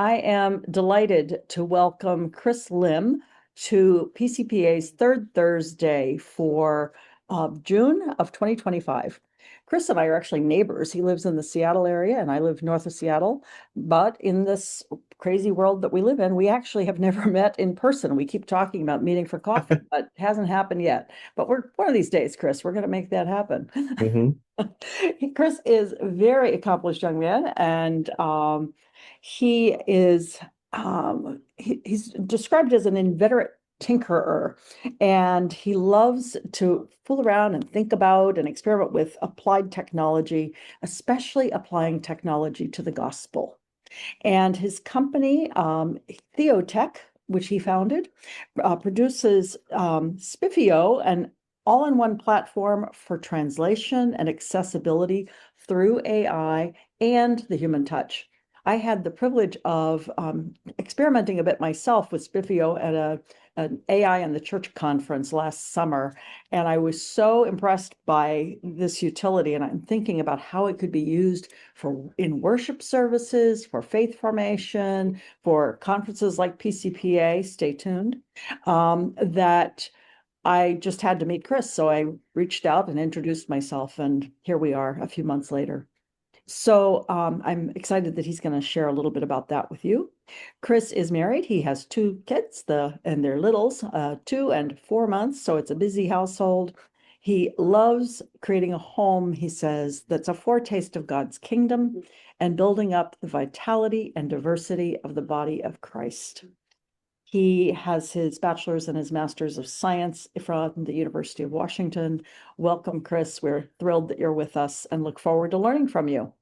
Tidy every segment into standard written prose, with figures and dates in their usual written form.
I am delighted to welcome Chris Lim to PCPA's third Thursday for June of 2025. Chris and I are actually neighbors. He lives in the Seattle area and I live north of Seattle. But in this crazy world that we live in, we actually have never met in person. We keep talking about meeting for coffee, but it hasn't happened yet. But we're one of these days, Chris, we're going to make that happen. Hmm. Chris is a very accomplished young man, and he's described as an inveterate tinkerer, and he loves to fool around and think about and experiment with applied technology, especially applying technology to the gospel. And his company, Theotech, which he founded, produces Spiffio, an all-in-one platform for translation and accessibility through AI and the human touch. I had the privilege of experimenting a bit myself with Spiffio at an AI in the Church conference last summer, and I was so impressed by this utility. And I'm thinking about how it could be used for in worship services, for faith formation, for conferences like PCPA. Stay tuned. That I just had to meet Chris, so I reached out and introduced myself, and here we are a few months later. So I'm excited that he's going to share a little bit about that with you. Chris is married. He has two kids, and they're littles, 2 and 4 months. So it's a busy household. He loves creating a home, he says, that's a foretaste of God's kingdom and building up the vitality and diversity of the body of Christ. He has his bachelor's and his master's of science from the University of Washington. Welcome, Chris. We're thrilled that you're with us and look forward to learning from you.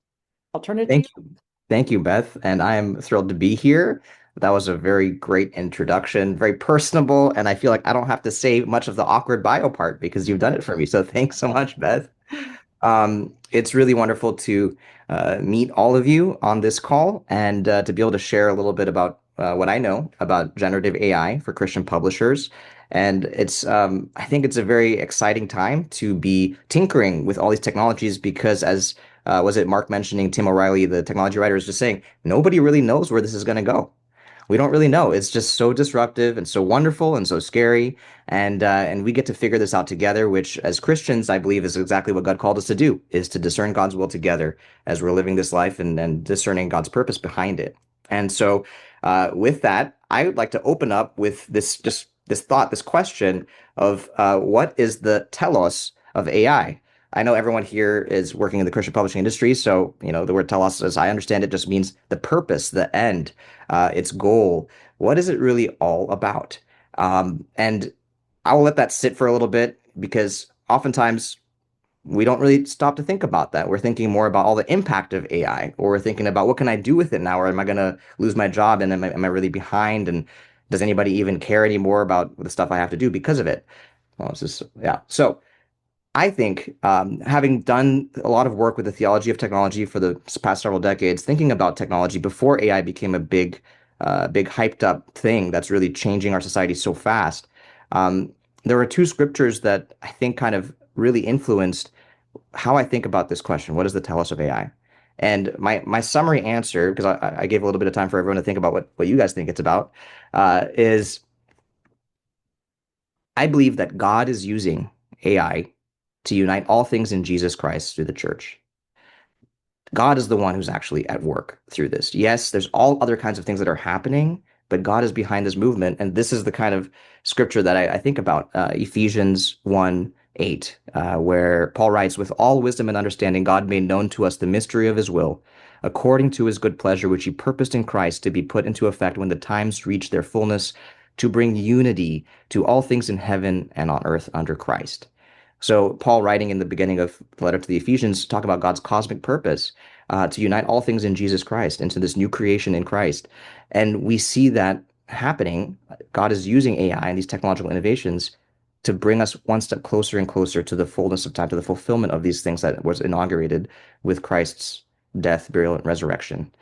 I'll turn it to you. Thank you. Thank you, Beth. And I am thrilled to be here. That was a very great introduction, very personable. And I feel like I don't have to say much of the awkward bio part because you've done it for me. So thanks so much, Beth. It's really wonderful to meet all of you on this call and to be able to share a little bit about what I know about generative AI for Christian publishers. And I think it's a very exciting time to be tinkering with all these technologies because, as was it Mark mentioning, Tim O'Reilly, the technology writer, is just saying nobody really knows where this is going to go. We don't really know. It's just so disruptive and so wonderful and so scary, and we get to figure this out together. Which, as Christians, I believe is exactly what God called us to do: is to discern God's will together as we're living this life and discerning God's purpose behind it. And so, with that, I would like to open up with this thought, this question of what is the telos of AI? I know everyone here is working in the Christian publishing industry, so the word telos, as I understand it, just means the purpose, the end, its goal. What is it really all about? And I will let that sit for a little bit because oftentimes we don't really stop to think about that. We're thinking more about all the impact of AI, or we're thinking about what can I do with it now, or am I going to lose my job and am I really behind? And does anybody even care anymore about the stuff I have to do because of it? Well, it's just, yeah. So I think having done a lot of work with the theology of technology for the past several decades, thinking about technology before AI became a big hyped up thing that's really changing our society so fast, there were two scriptures that I think kind of really influenced how I think about this question. What is the telos of AI? And my summary answer, because I gave a little bit of time for everyone to think about what you guys think it's about, is I believe that God is using AI to unite all things in Jesus Christ through the church. God is the one who's actually at work through this. Yes, there's all other kinds of things that are happening, but God is behind this movement. And this is the kind of scripture that I think about, Ephesians 1:8, where Paul writes, with all wisdom and understanding, God made known to us the mystery of his will, according to his good pleasure, which he purposed in Christ to be put into effect when the times reach their fullness, to bring unity to all things in heaven and on earth under Christ. So Paul, writing in the beginning of the letter to the Ephesians, talk about God's cosmic purpose to unite all things in Jesus Christ into this new creation in Christ. And we see that happening. God is using AI and these technological innovations to bring us one step closer and closer to the fullness of time, to the fulfillment of these things that was inaugurated with Christ's death, burial, and resurrection.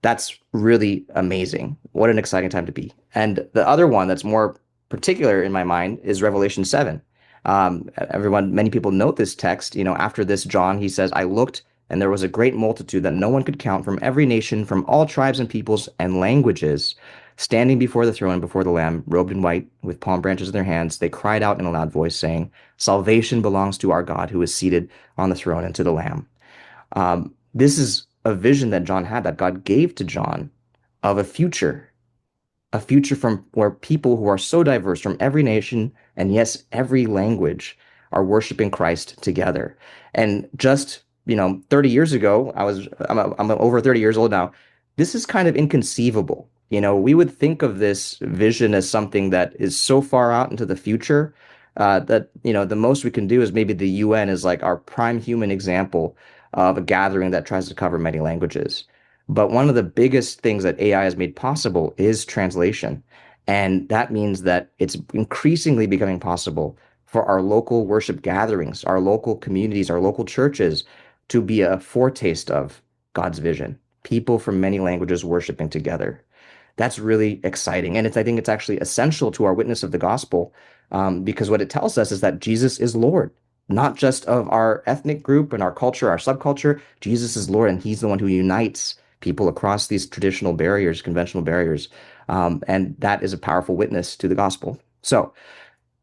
That's really amazing. What an exciting time to be. And the other one that's more particular in my mind is Revelation 7. Many people note this text. After this, John, he says, I looked, And there was a great multitude that no one could count from every nation, from all tribes and peoples and languages, standing before the throne and before the Lamb, robed in white, with palm branches in their hands. They cried out in a loud voice, saying, Salvation belongs to our God who is seated on the throne and to the Lamb. This is a vision that John had, that God gave to John, of a future from where people who are so diverse from every nation and yes, every language are worshiping Christ together. And just, 30 years ago, I'm over 30 years old now. This is kind of inconceivable. We would think of this vision as something that is so far out into the future, that, the most we can do is maybe the UN is like our prime human example of a gathering that tries to cover many languages. But one of the biggest things that AI has made possible is translation. And that means that it's increasingly becoming possible for our local worship gatherings, our local communities, our local churches to be a foretaste of God's vision. People from many languages worshiping together. That's really exciting. And I think it's actually essential to our witness of the gospel, because what it tells us is that Jesus is Lord, not just of our ethnic group and our culture, our subculture. Jesus is Lord, and he's the one who unites people across these traditional barriers, conventional barriers. And that is a powerful witness to the gospel. So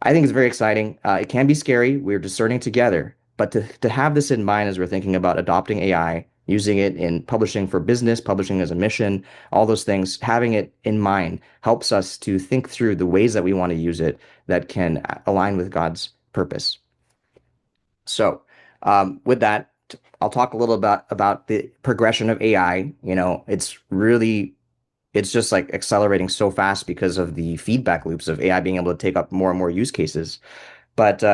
I think it's very exciting. It can be scary. We're discerning together. But to have this in mind as we're thinking about adopting AI, using it in publishing for business, publishing as a mission, all those things, having it in mind helps us to think through the ways that we want to use it that can align with God's purpose. So with that, I'll talk a little about the progression of AI. It's just like accelerating so fast because of the feedback loops of AI being able to take up more and more use cases. But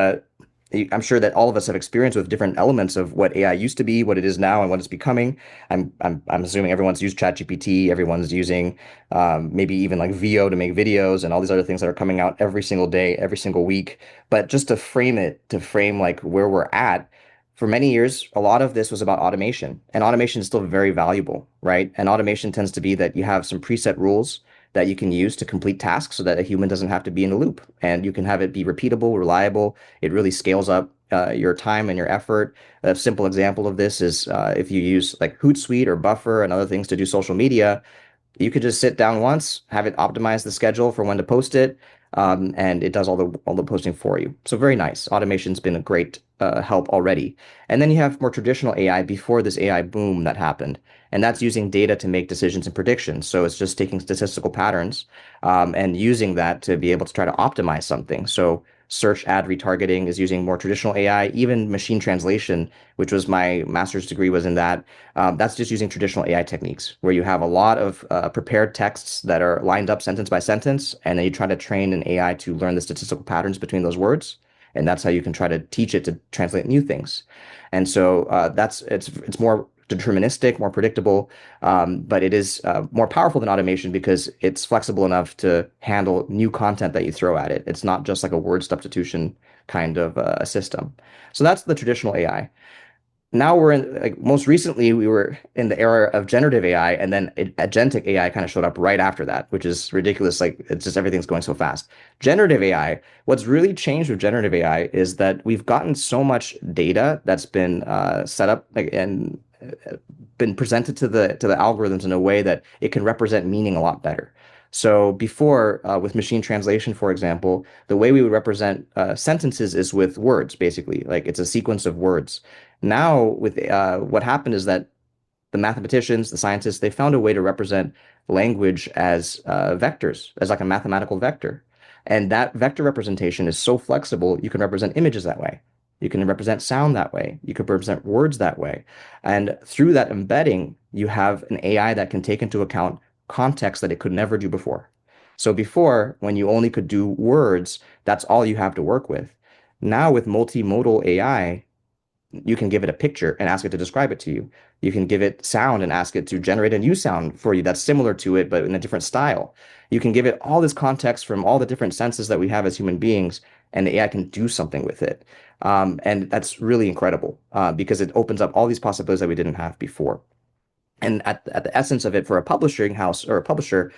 I'm sure that all of us have experience with different elements of what AI used to be, what it is now, and what it's becoming. I'm assuming everyone's used ChatGPT, everyone's using maybe even like VO to make videos and all these other things that are coming out every single day, every single week. But just to frame like where we're at, for many years, a lot of this was about automation, and automation is still very valuable, right? And automation tends to be that you have some preset rules that you can use to complete tasks so that a human doesn't have to be in the loop, and you can have it be repeatable, reliable. It really scales up your time and your effort. A simple example of this is if you use like Hootsuite or Buffer and other things to do social media, you could just sit down once, have it optimize the schedule for when to post it, and it does all the posting for you. So very nice. Automation's been a great help already. And then you have more traditional AI before this AI boom that happened, and that's using data to make decisions and predictions. So it's just taking statistical patterns and using that to be able to try to optimize something. So search ad retargeting is using more traditional AI, even machine translation, which was my master's degree was in that. That's just using traditional AI techniques where you have a lot of prepared texts that are lined up sentence by sentence, and then you try to train an AI to learn the statistical patterns between those words. And that's how you can try to teach it to translate new things. And so it's more deterministic, more predictable, but it is more powerful than automation because it's flexible enough to handle new content that you throw at it. It's not just like a word substitution kind of a system. So that's the traditional AI. Now we're in, like, most recently we were in the era of generative AI, and then agentic AI kind of showed up right after that, which is ridiculous. Like, it's just everything's going so fast. Generative AI, what's really changed with generative AI is that we've gotten so much data that's been set up, like, and been presented to the algorithms in a way that it can represent meaning a lot better. So before, with machine translation, for example, the way we would represent sentences is with words, basically. Like, it's a sequence of words. Now, with what happened is that the mathematicians, the scientists, they found a way to represent language as vectors, as like a mathematical vector. And that vector representation is so flexible, you can represent images that way. You can represent sound that way. You could represent words that way. And through that embedding, you have an AI that can take into account context that it could never do before. So before, when you only could do words, that's all you have to work with. Now with multimodal AI, you can give it a picture and ask it to describe it to you. You can give it sound and ask it to generate a new sound for you that's similar to it, but in a different style. You can give it all this context from all the different senses that we have as human beings, and the AI can do something with it. And that's really incredible because it opens up all these possibilities that we didn't have before. And at the essence of it, for a publishing house or a publisher,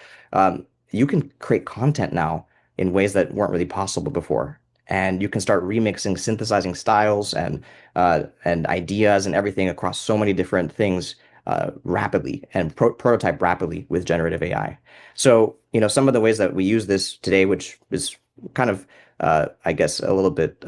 you can create content now in ways that weren't really possible before. and you can start remixing, synthesizing styles and ideas and everything across so many different things rapidly and prototype rapidly with generative AI. So, some of the ways that we use this today, which is kind of, I guess, a little bit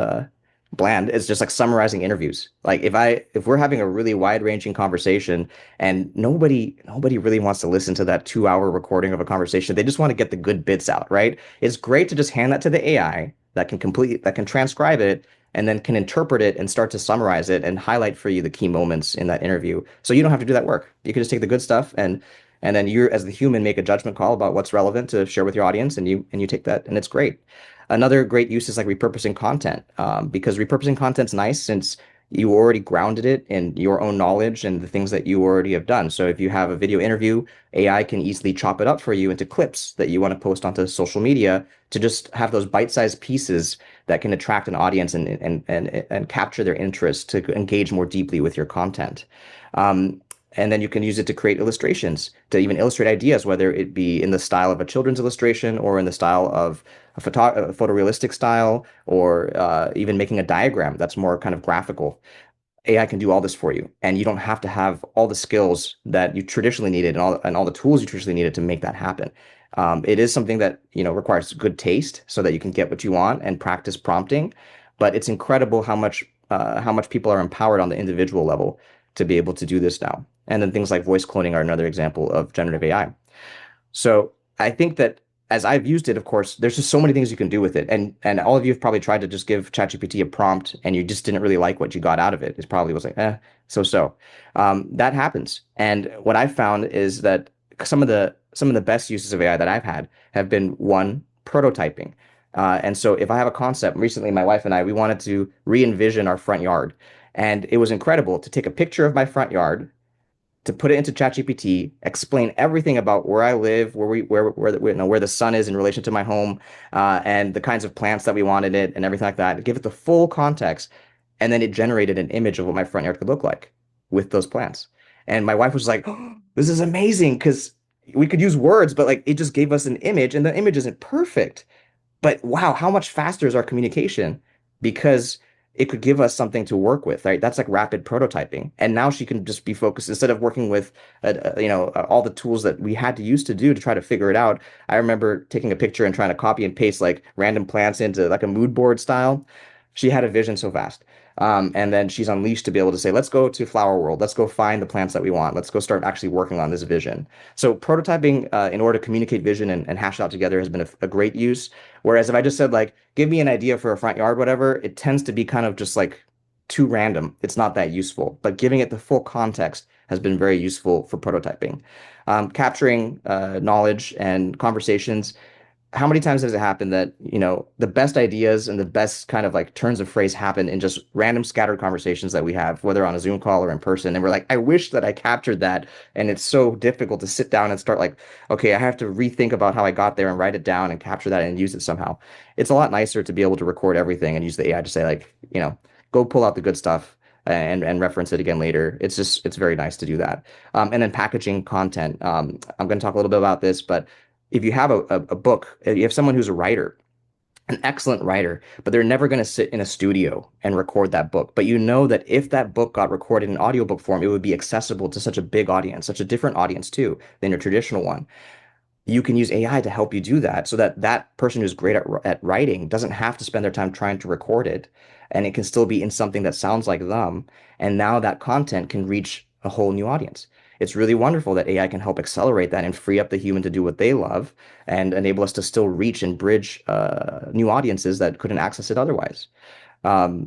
bland, is just like summarizing interviews. Like if we're having a really wide-ranging conversation and nobody really wants to listen to that 2-hour recording of a conversation, they just want to get the good bits out, right? It's great to just hand that to the AI that can transcribe it and then can interpret it and start to summarize it and highlight for you the key moments in that interview. So you don't have to do that work. You can just take the good stuff and then you as the human make a judgment call about what's relevant to share with your audience, and you take that, and it's great. Another great use is like repurposing content, because repurposing content's nice since you already grounded it in your own knowledge and the things that you already have done. So if you have a video interview, AI can easily chop it up for you into clips that you want to post onto social media to just have those bite-sized pieces that can attract an audience and capture their interest to engage more deeply with your content. And then you can use it to create illustrations, to even illustrate ideas, whether it be in the style of a children's illustration or in the style of a photorealistic style, or even making a diagram that's more kind of graphical. AI can do all this for you, and you don't have to have all the skills that you traditionally needed and all the tools you traditionally needed to make that happen. It is something that requires good taste so that you can get what you want and practice prompting. But it's incredible how much people are empowered on the individual level to be able to do this now. And then things like voice cloning are another example of generative AI. So I think that as I've used it, of course, there's just so many things you can do with it. And all of you have probably tried to just give ChatGPT a prompt and you just didn't really like what you got out of it. It probably was like, so. That happens. And what I've found is that some of the best uses of AI that I've had have been, one, prototyping. And so if I have a concept, recently my wife and I, we wanted to re-envision our front yard. And it was incredible to take a picture of my front yard, to put it into ChatGPT, explain everything about where I live, where the sun is in relation to my home, and the kinds of plants that we wanted it, and everything like that. Give it the full context, and then it generated an image of what my front yard could look like with those plants. And my wife was like, oh, "This is amazing," because we could use words, but like it just gave us an image, and the image isn't perfect. But wow, how much faster is our communication? Because it could give us something to work with, right? That's like rapid prototyping. And now she can just be focused instead of working with, all the tools that we had to use to do to try to figure it out. I remember taking a picture and trying to copy and paste like random plants into like a mood board style. She had a vision so fast. And then she's unleashed to be able to say, let's go to Flower World. Let's go find the plants that we want. Let's go start actually working on this vision. So prototyping in order to communicate vision and hash it out together has been a great use. Whereas if I just said like, give me an idea for a front yard, whatever, it tends to be kind of just like too random. It's not that useful. But giving it the full context has been very useful for prototyping. Capturing knowledge and conversations. How many times has it happened that, the best ideas and the best kind of like turns of phrase happen in just random scattered conversations that we have, whether on a Zoom call or in person. And we're like, I wish that I captured that. And it's so difficult to sit down and start like, okay, I have to rethink about how I got there and write it down and capture that and use it somehow. It's a lot nicer to be able to record everything and use the AI to say like, go pull out the good stuff and reference it again later. It's very nice to do that. And then packaging content. I'm going to talk a little bit about this, but if you have a book, you have someone who's a writer, an excellent writer, but they're never going to sit in a studio and record that book. But you know that if that book got recorded in audiobook form, it would be accessible to such a big audience, such a different audience too than your traditional one. You can use AI to help you do that so that that person who's great at writing doesn't have to spend their time trying to record it, and it can still be in something that sounds like them. And now that content can reach a whole new audience. It's really wonderful that AI can help accelerate that and free up the human to do what they love and enable us to still reach and bridge new audiences that couldn't access it otherwise.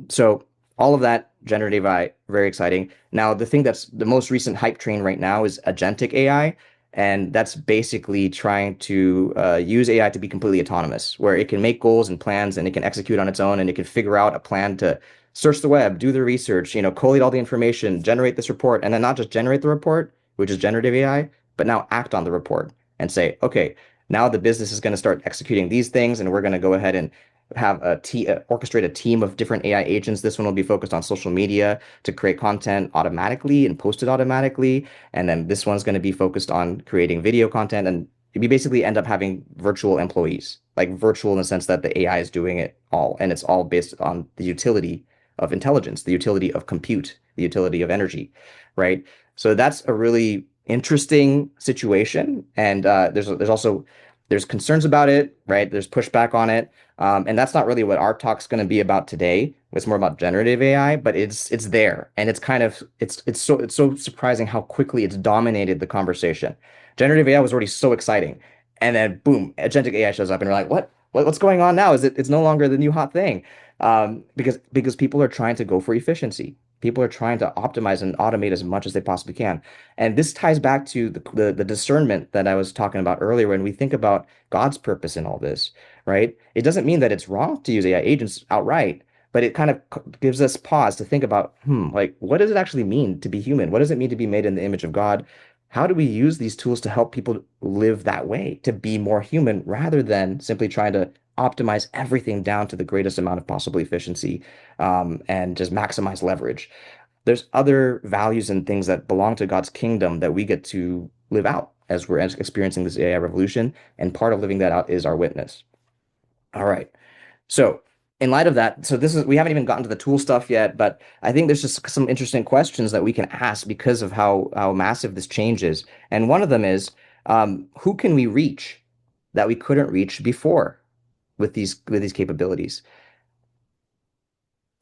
So all of that generative AI, very exciting. Now, the thing that's the most recent hype train right now is agentic AI. And that's basically trying to use AI to be completely autonomous, where it can make goals and plans and it can execute on its own, and it can figure out a plan to search the web, do the research, collate all the information, generate this report, and then not just generate the report, which is generative AI, but now act on the report and say, okay, now the business is going to start executing these things, and we're going to go ahead and have orchestrate a team of different AI agents. This one will be focused on social media to create content automatically and post it automatically. And then this one's going to be focused on creating video content. And we basically end up having virtual employees, like virtual in the sense that the AI is doing it all, and it's all based on the utility of intelligence, the utility of compute, the utility of energy, right? So that's a really interesting situation, and there's also there's concerns about it, right? There's pushback on it, and that's not really what our talk's going to be about today. It's more about generative AI, but it's there, and it's kind of it's so surprising how quickly it's dominated the conversation. Generative AI was already so exciting, and then boom, agentic AI shows up, and we're like, what's going on now? It's no longer the new hot thing, because people are trying to go for efficiency. People are trying to optimize and automate as much as they possibly can. And this ties back to the discernment that I was talking about earlier when we think about God's purpose in all this, right? It doesn't mean that it's wrong to use AI agents outright, but it kind of gives us pause to think about, like, what does it actually mean to be human? What does it mean to be made in the image of God? How do we use these tools to help people live that way, to be more human rather than simply trying to optimize everything down to the greatest amount of possible efficiency, and just maximize leverage? There's other values and things that belong to God's kingdom that we get to live out as we're experiencing this AI revolution. And part of living that out is our witness. All right. So, in light of that, so this is we haven't even gotten to the tool stuff yet, but I think there's just some interesting questions that we can ask because of how massive this change is. And one of them is, who can we reach that we couldn't reach before with these capabilities?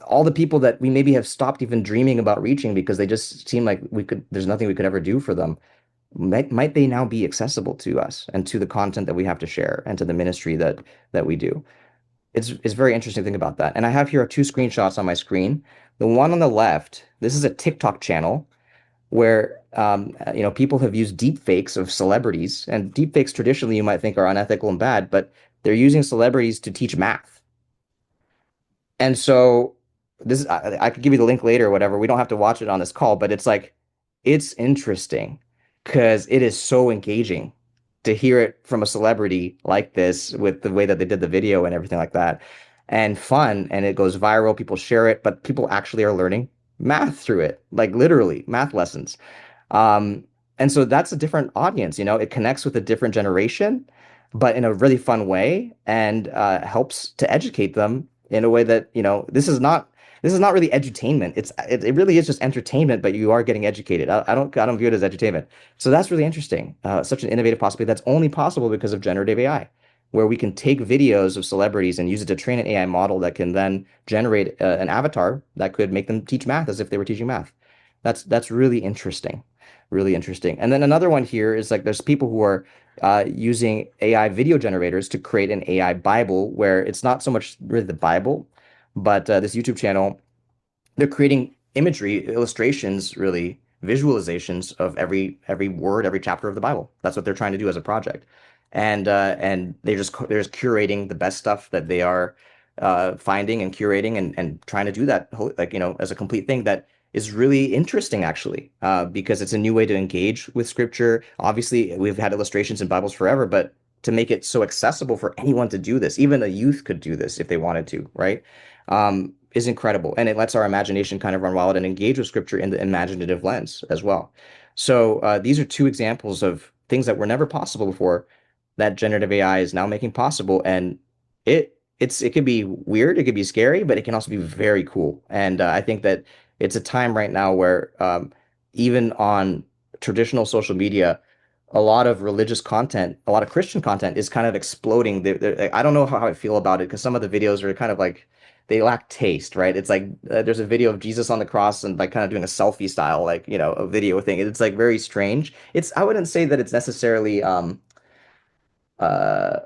All the people that we maybe have stopped even dreaming about reaching because they just seem like there's nothing we could ever do for them. Might they now be accessible to us and to the content that we have to share and to the ministry that we do? It's very interesting to think about that. And I have here two screenshots on my screen. The one on the left, this is a TikTok channel where people have used deep fakes of celebrities, and deep fakes traditionally you might think are unethical and bad, but they're using celebrities to teach math. And so this I could give you the link later or whatever. We don't have to watch it on this call, but it's like it's interesting because it is so engaging to hear it from a celebrity like this with the way that they did the video and everything like that. And fun, and it goes viral, people share it, but people actually are learning math through it, like literally math lessons. Um, and so that's a different audience, it connects with a different generation, but in a really fun way, and helps to educate them in a way that, this is not really edutainment. It really is just entertainment, but you are getting educated. I don't view it as edutainment. So that's really interesting. Such an innovative possibility that's only possible because of generative AI, where we can take videos of celebrities and use it to train an AI model that can then generate an avatar that could make them teach math as if they were teaching math. That's really interesting. Really interesting. And then another one here is like there's people who are using AI video generators to create an AI Bible where it's not so much really the Bible, but this YouTube channel, they're creating imagery, illustrations, really visualizations of every word, every chapter of the Bible. That's what they're trying to do as a project, and they're just curating the best stuff that they are finding and curating and trying to do that like as a complete thing that is really interesting actually, because it's a new way to engage with scripture. Obviously, we've had illustrations in Bibles forever, but to make it so accessible for anyone to do this, even a youth could do this if they wanted to, right? Is incredible. And it lets our imagination kind of run wild and engage with scripture in the imaginative lens as well. So these are two examples of things that were never possible before that generative AI is now making possible. And it could be weird, it could be scary, but it can also be very cool. And I think that it's a time right now where even on traditional social media, a lot of religious content, a lot of Christian content is kind of exploding. I don't know how I feel about it because some of the videos are kind of like they lack taste, right? It's like there's a video of Jesus on the cross and like kind of doing a selfie style, like, a video thing. It's like very strange. I wouldn't say that it's necessarily uh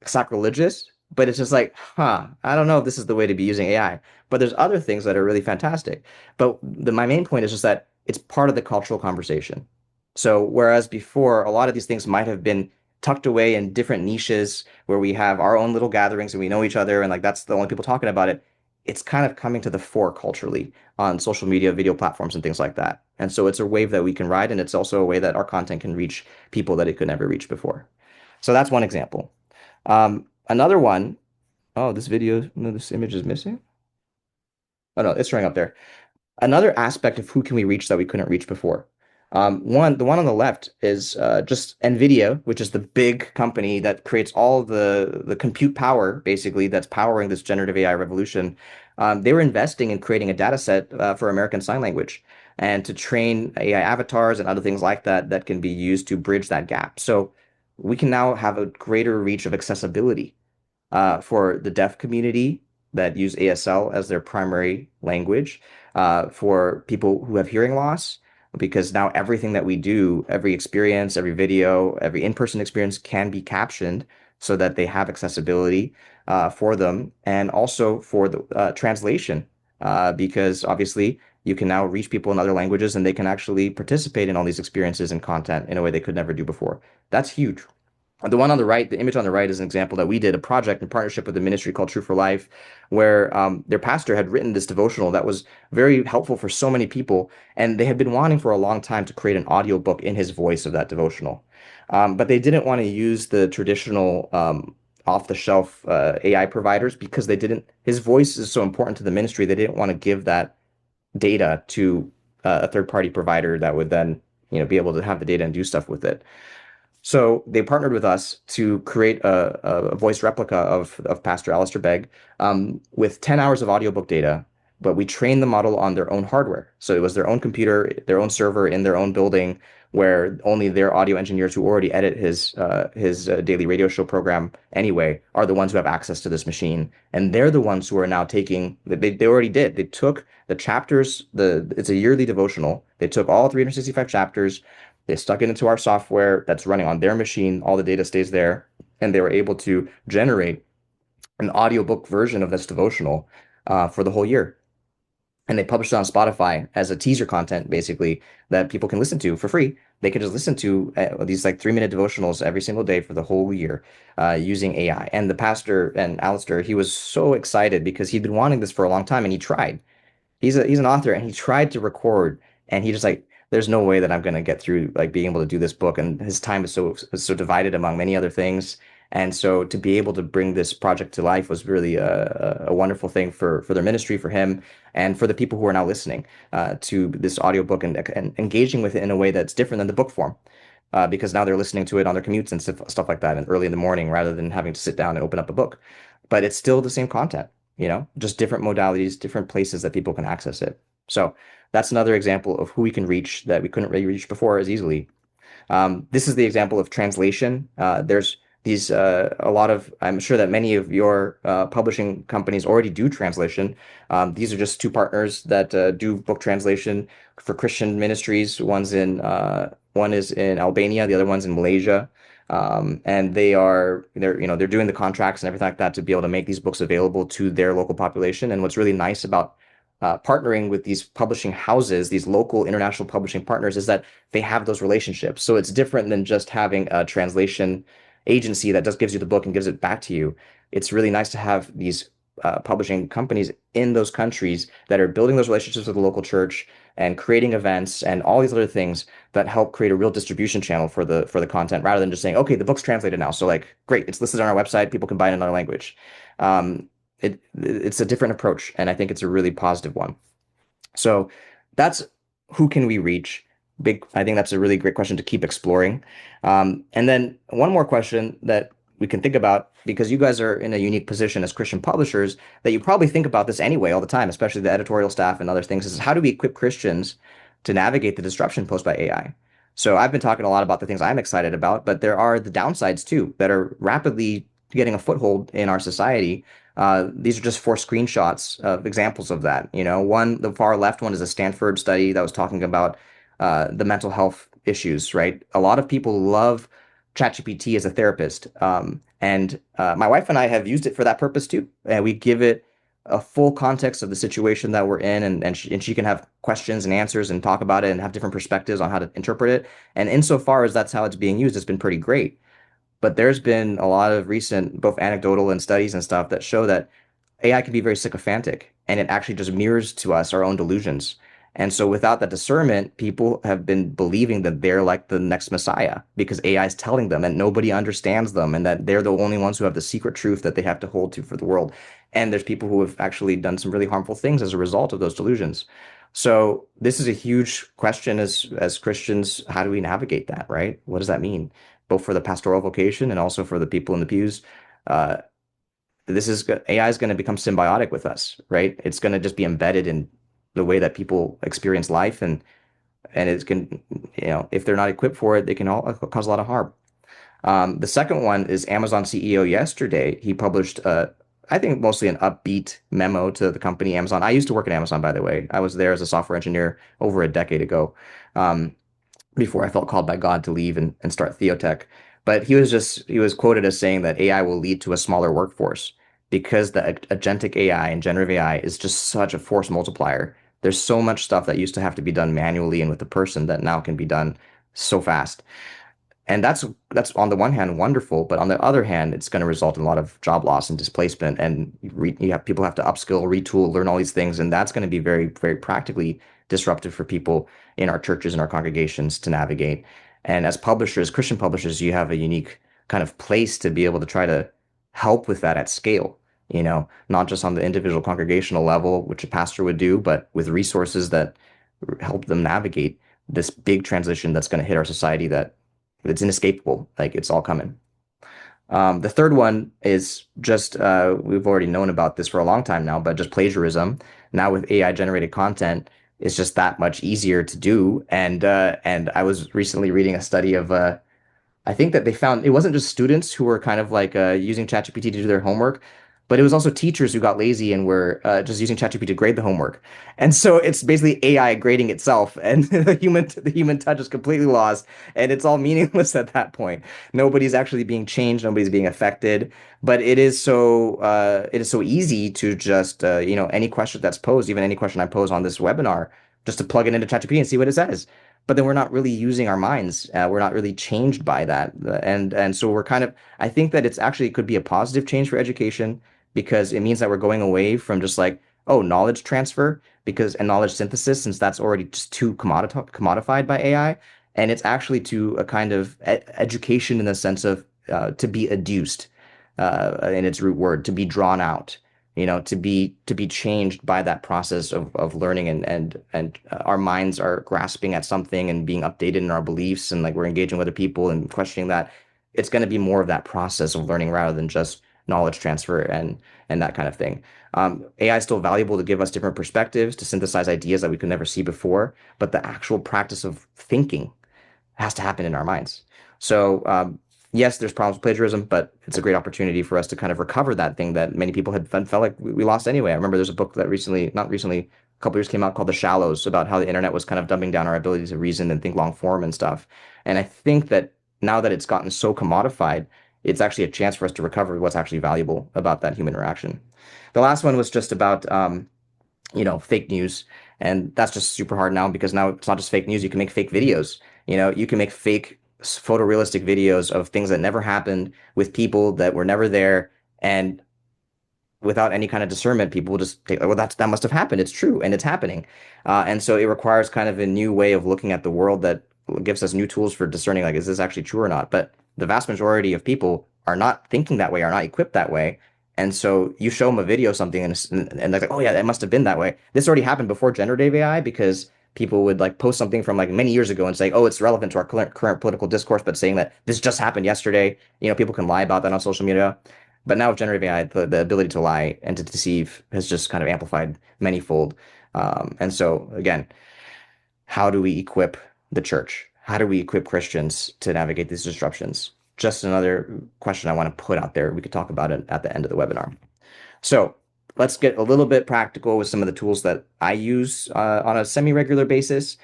sacrilegious, but it's just like, I don't know if this is the way to be using AI. But there's other things that are really fantastic. But my main point is just that it's part of the cultural conversation. So whereas before, a lot of these things might have been tucked away in different niches where we have our own little gatherings and we know each other and like that's the only people talking about it, it's kind of coming to the fore culturally on social media, video platforms, and things like that. And so it's a wave that we can ride, and it's also a way that our content can reach people that it could never reach before. So that's one example. Another one, oh, this video, no, this image is missing. Oh no, it's showing up there. Another aspect of who can we reach that we couldn't reach before. The one on the left is just NVIDIA, which is the big company that creates all the compute power, basically, that's powering this generative AI revolution. They were investing in creating a data set for American Sign Language and to train AI avatars and other things like that that can be used to bridge that gap. So we can now have a greater reach of accessibility for the deaf community that use ASL as their primary language, for people who have hearing loss, because now everything that we do, every experience, every video, every in-person experience can be captioned so that they have accessibility for them, and also for the translation, because obviously you can now reach people in other languages and they can actually participate in all these experiences and content in a way they could never do before. That's huge. The one on the right, the image on the right is an example that we did a project in partnership with a ministry called True for Life, where their pastor had written this devotional that was very helpful for so many people. And they had been wanting for a long time to create an audiobook in his voice of that devotional. But they didn't want to use the traditional off-the-shelf AI providers because his voice is so important to the ministry. They didn't want to give that data to a third-party provider that would then, be able to have the data and do stuff with it. So they partnered with us to create a voice replica of Pastor Alistair Begg, with 10 hours of audiobook data, but we trained the model on their own hardware. So it was their own computer, their own server in their own building, where only their audio engineers who already edit his daily radio show program anyway are the ones who have access to this machine. And they're the ones who are now they already did. They took the chapters, it's a yearly devotional. They took all 365 chapters. They stuck it into our software that's running on their machine. All the data stays there. And they were able to generate an audiobook version of this devotional for the whole year. And they published it on Spotify as a teaser content, basically, that people can listen to for free. They can just listen to these like 3-minute devotionals every single day for the whole year using AI. And the pastor and Alistair, he was so excited because he'd been wanting this for a long time and he tried. He's an author and he tried to record and he just like, there's no way that I'm going to get through like being able to do this book. And his time is so divided among many other things. And so to be able to bring this project to life was really a wonderful thing for their ministry, for him, and for the people who are now listening to this audiobook and engaging with it in a way that's different than the book form. Because now they're listening to it on their commutes and stuff like that, and early in the morning rather than having to sit down and open up a book. But it's still the same content, just different modalities, different places that people can access it. So that's another example of who we can reach that we couldn't really reach before as easily. This is the example of translation. There's these a lot of, I'm sure that many of your publishing companies already do translation. These are just two partners that do book translation for Christian ministries. One is in Albania, the other one's in Malaysia. And they're doing the contracts and everything like that to be able to make these books available to their local population. And what's really nice about partnering with these publishing houses, these local international publishing partners, is that they have those relationships. So it's different than just having a translation agency that just gives you the book and gives it back to you. It's really nice to have these publishing companies in those countries that are building those relationships with the local church and creating events and all these other things that help create a real distribution channel for the content, rather than just saying, okay, the book's translated now, so like great, it's listed on our website, people can buy it in another language. It's a different approach, and I think it's a really positive one. So that's who can we reach? I think that's a really great question to keep exploring. And then one more question that we can think about, because you guys are in a unique position as Christian publishers, that you probably think about this anyway all the time, especially the editorial staff and other things, is how do we equip Christians to navigate the disruption posed by AI? So I've been talking a lot about the things I'm excited about, but there are the downsides too that are rapidly getting a foothold in our society. These are just 4 screenshots of examples of that. The far left one is a Stanford study that was talking about the mental health issues, right? A lot of people love ChatGPT as a therapist. And my wife and I have used it for that purpose too. And we give it a full context of the situation that we're in, and she can have questions and answers and talk about it and have different perspectives on how to interpret it. And insofar as that's how it's being used, it's been pretty great. But there's been a lot of recent, both anecdotal and studies and stuff that show that AI can be very sycophantic, and it actually just mirrors to us our own delusions. And so without that discernment, people have been believing that they're like the next Messiah because AI is telling them that nobody understands them and that they're the only ones who have the secret truth that they have to hold to for the world. And there's people who have actually done some really harmful things as a result of those delusions. So this is a huge question as Christians. How do we navigate that, right? What does that mean, both for the pastoral vocation and also for the people in the pews? Uh, AI is going to become symbiotic with us, right? It's going to just be embedded in the way that people experience life, and it's can, if they're not equipped for it, they can all cause a lot of harm. The second one is Amazon CEO yesterday. He published, I think, mostly an upbeat memo to the company Amazon. I used to work at Amazon, by the way. I was there as a software engineer over a decade ago, um, before I felt called by God to leave and start Theotech. But he was quoted as saying that AI will lead to a smaller workforce because the agentic AI and generative AI is just such a force multiplier. There's so much stuff that used to have to be done manually and with a person that now can be done so fast. And that's on the one hand wonderful, but on the other hand, it's going to result in a lot of job loss and displacement. And you have people have to upskill, retool, learn all these things, and that's going to be very, very practically disruptive for people in our churches and our congregations to navigate. And as publishers, Christian publishers, you have a unique kind of place to be able to try to help with that at scale. Not just on the individual congregational level, which a pastor would do, but with resources that help them navigate this big transition that's going to hit our society that it's inescapable. Like it's all coming. The third one is just we've already known about this for a long time now, but just plagiarism. Now with AI generated content, it's just that much easier to do. And I was recently reading a study of I think that they found it wasn't just students who were kind of like using ChatGPT to do their homework, but it was also teachers who got lazy and were just using ChatGPT to grade the homework. And so it's basically AI grading itself, and the human touch is completely lost, and it's all meaningless at that point. Nobody's actually being changed, nobody's being affected. But it is so easy to just any question that's posed, even any question I pose on this webinar, just to plug it into ChatGPT and see what it says, but then we're not really using our minds. We're not really changed by that. And so we're kind of, I think that it's actually, it could be a positive change for education because it means that we're going away from just like, oh, knowledge transfer and knowledge synthesis, since that's already just too commodified by AI. And it's actually to a kind of education in the sense of to be adduced in its root word, to be drawn out, to be changed by that process of learning, and our minds are grasping at something and being updated in our beliefs, and like we're engaging with other people and questioning that. It's going to be more of that process of learning rather than just knowledge transfer and that kind of thing. AI is still valuable to give us different perspectives, to synthesize ideas that we could never see before, but the actual practice of thinking has to happen in our minds. So yes, there's problems with plagiarism, but it's a great opportunity for us to kind of recover that thing that many people had felt like we lost anyway. I remember there's a book that not recently, a couple years came out called The Shallows, about how the internet was kind of dumbing down our ability to reason and think long form and stuff. And I think that now that it's gotten so commodified, it's actually a chance for us to recover what's actually valuable about that human interaction. The last one was just about fake news. And that's just super hard now because now it's not just fake news. You can make fake videos. You can make fake photorealistic videos of things that never happened with people that were never there. And without any kind of discernment, people will just take, well, that must have happened. It's true. And it's happening. And so it requires kind of a new way of looking at the world that gives us new tools for discerning, like, is this actually true or not? But the vast majority of people are not thinking that way, are not equipped that way. And so you show them a video, something, and they're like, oh yeah, that must have been that way. This already happened before generative AI because people would like post something from like many years ago and say, oh, it's relevant to our current political discourse, but saying that this just happened yesterday. People can lie about that on social media. But now with generative AI, the ability to lie and to deceive has just kind of amplified manyfold. And so again, how do we equip the church? How do we equip Christians to navigate these disruptions? Just another question I want to put out there. We could talk about it at the end of the webinar. So let's get a little bit practical with some of the tools that I use on a semi-regular basis.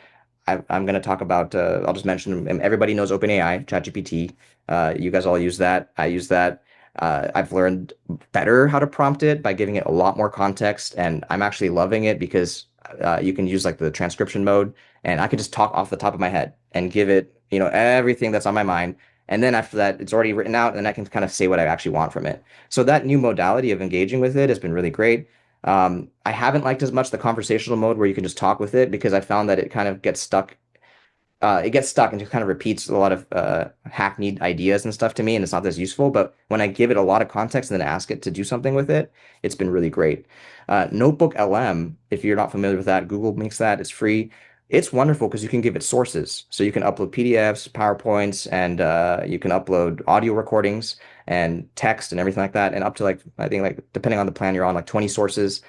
I'm going to talk about, I'll just mention, everybody knows OpenAI, ChatGPT. You guys all use that. I use that. I've learned better how to prompt it by giving it a lot more context, and I'm actually loving it because you can use like the transcription mode, and I can just talk off the top of my head and give it, everything that's on my mind. And then after that, it's already written out, and I can kind of say what I actually want from it. So that new modality of engaging with it has been really great. I haven't liked as much the conversational mode where you can just talk with it because I found that it kind of gets stuck It gets stuck and just kind of repeats a lot of hackneyed ideas and stuff to me, and it's not as useful. But when I give it a lot of context and then ask it to do something with it, it's been really great. Notebook LM, if you're not familiar with that, Google makes that. It's free. It's wonderful because you can give it sources. So you can upload PDFs, PowerPoints, and you can upload audio recordings and text and everything like that, and up to like I think like depending on the plan you're on, like 20 sources,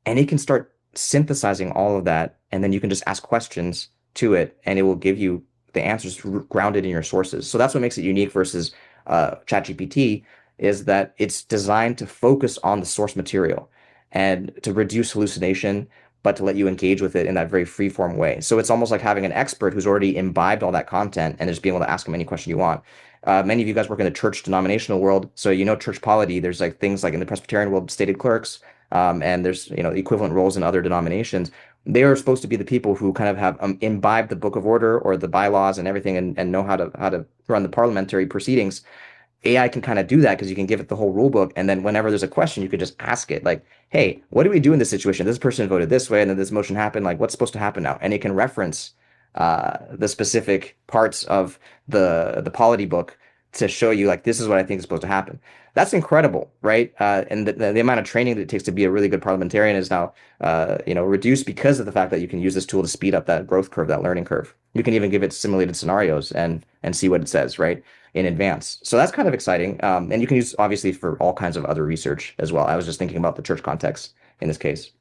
and it can start synthesizing all of that, and then you can just ask questions to it, and it will give you the answers grounded in your sources. So that's what makes it unique versus ChatGPT, is that it's designed to focus on the source material and to reduce hallucination, but to let you engage with it in that very free form way. So it's almost like having an expert who's already imbibed all that content and just being able to ask them any question you want. Many of you guys work in the church denominational world, so you know church polity. There's like things like in the Presbyterian world, stated clerks, and there's equivalent roles in other denominations. They are supposed to be the people who kind of have imbibed the Book of Order or the bylaws and everything, and know how to run the parliamentary proceedings. AI can kind of do that because you can give it the whole rule book, and then whenever there's a question, you could just ask it like, "Hey, what do we do in this situation? This person voted this way, and then this motion happened. Like, what's supposed to happen now?" And it can reference the specific parts of the polity book to show you like this is what I think is supposed to happen. That's incredible, right? And the amount of training that it takes to be a really good parliamentarian is now reduced because of the fact that you can use this tool to speed up that growth curve, that learning curve. You can even give it simulated scenarios and see what it says, right, in advance. So that's kind of exciting. And you can use obviously for all kinds of other research as well. I was just thinking about the church context in this case.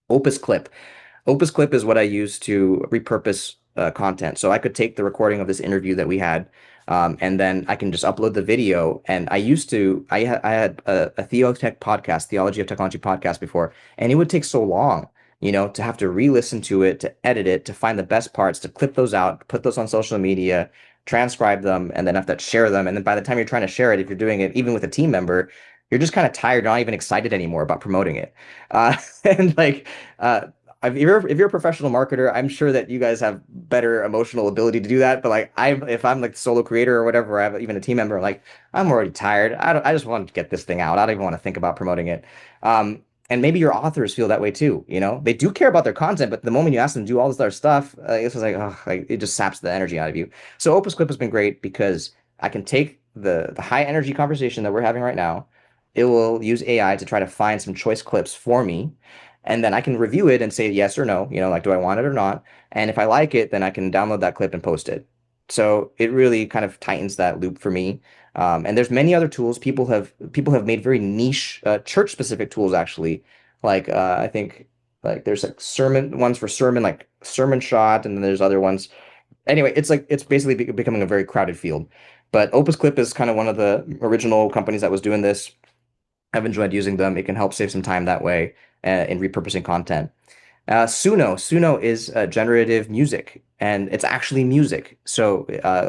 Opus Clip. Opus Clip is what I use to repurpose content. So I could take the recording of this interview that we had, and then I can just upload the video. And I had a Theotech podcast, Theology of Technology podcast before, and it would take so long, to have to re-listen to it, to edit it, to find the best parts, to clip those out, put those on social media, transcribe them, and then have to share them. And then by the time you're trying to share it, if you're doing it even with a team member, you're just kind of tired, not even excited anymore about promoting it. And like, if you're a professional marketer, I'm sure that you guys have better emotional ability to do that. But like if I'm like the solo creator or whatever, or I have even a team member, like I'm already tired. I just want to get this thing out. I don't even want to think about promoting it. And maybe your authors feel that way too. They do care about their content, but the moment you ask them to do all this other stuff, it's just like, oh, like it just saps the energy out of you. So Opus Clip has been great because I can take the high energy conversation that we're having right now. It will use AI to try to find some choice clips for me, and then I can review it and say yes or no, like, do I want it or not? And if I like it, then I can download that clip and post it. So it really kind of tightens that loop for me. And there's many other tools. People have made very niche church specific tools actually. Like I think like there's like sermon ones for sermon, like Sermon Shot, and then there's other ones. Anyway, it's basically becoming a very crowded field. But Opus Clip is kind of one of the original companies that was doing this. I've enjoyed using them. It can help save some time that way in repurposing content. Suno is generative music, and it's actually music. So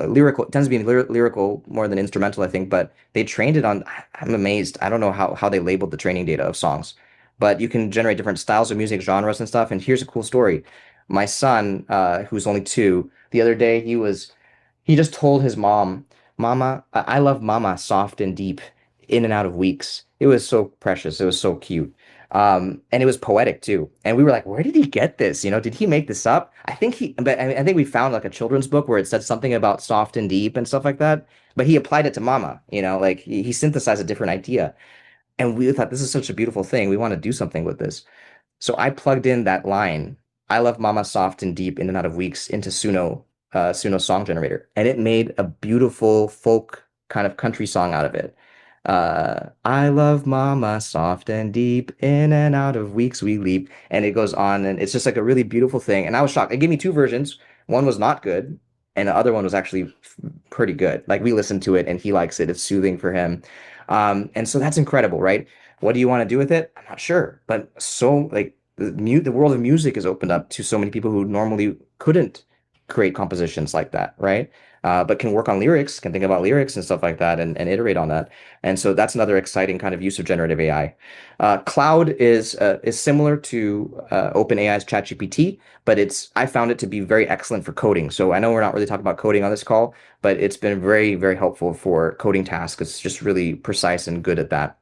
lyrical, it tends to be lyrical more than instrumental, I think. But they trained it on. I'm amazed. I don't know how they labeled the training data of songs, but you can generate different styles of music, genres, and stuff. And here's a cool story. My son, who's only 2, the other day he just told his mom, "Mama, I love Mama soft and deep, in and out of weeks." It was so precious. It was so cute. And it was poetic too. And we were like, where did he get this? Did he make this up? But I think we found like a children's book where it said something about soft and deep and stuff like that. But he applied it to Mama, like he synthesized a different idea. And we thought this is such a beautiful thing. We want to do something with this. So I plugged in that line, "I love Mama soft and deep, in and out of weeks," into Suno song generator. And it made a beautiful folk kind of country song out of it. "I love Mama soft and deep, in and out of weeks we leap." And it goes on, and it's just like a really beautiful thing. And I was shocked. It gave me 2 versions. One was not good, and the other one was actually pretty good. Like we listened to it, and he likes it. It's soothing for him. And so that's incredible, right? What do you want to do with it? I'm not sure, but so like the world of music is opened up to so many people who normally couldn't create compositions like that, right? But can work on lyrics, can think about lyrics and stuff like that, and iterate on that. And so that's another exciting kind of use of generative AI. Cloud is similar to OpenAI's ChatGPT, but I found it to be very excellent for coding. So I know we're not really talking about coding on this call, but it's been very, very helpful for coding tasks. It's just really precise and good at that.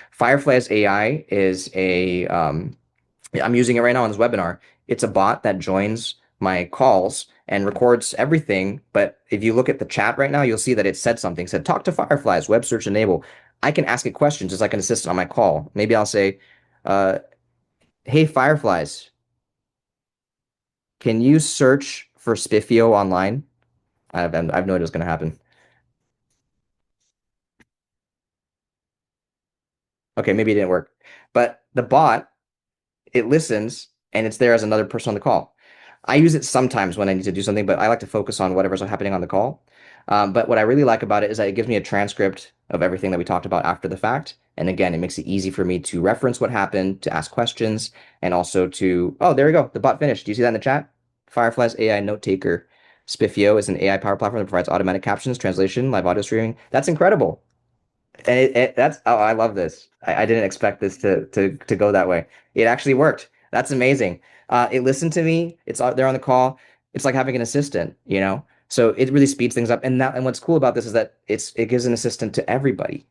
Firefly's AI is I'm using it right now on this webinar. It's a bot that joins my calls and records everything. But if you look at the chat right now, you'll see that it said something. It said, talk to Fireflies, web search enable. I can ask it questions just like an assistant on my call. Maybe I'll say, uh, hey, Fireflies, can you search for Spiffio online? I've no idea what's going to happen. Okay, maybe it didn't work. But the bot, it listens and it's there as another person on the call. I use it sometimes when I need to do something, but I like to focus on whatever's happening on the call. But what I really like about it is that it gives me a transcript of everything that we talked about after the fact. And again, it makes it easy for me to reference what happened, to ask questions, and also to, oh, there we go. The bot finished. Do you see that in the chat? Firefly's AI note taker. Spiffio is an AI power platform that provides automatic captions, translation, live audio streaming. That's incredible. And that's oh, I love this. I didn't expect this to go that way. It actually worked. That's amazing. It listened to me. It's there on the call. It's like having an assistant, you know. So it really speeds things up. And what's cool about this is that it gives an assistant to everybody,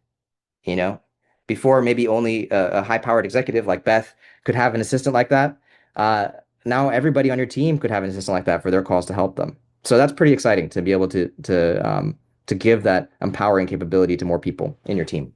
you know. Before maybe only a high-powered executive like Beth could have an assistant like that. Uh, Now everybody on your team could have an assistant like that for their calls to help them. So that's pretty exciting to be able to give that empowering capability to more people in your team.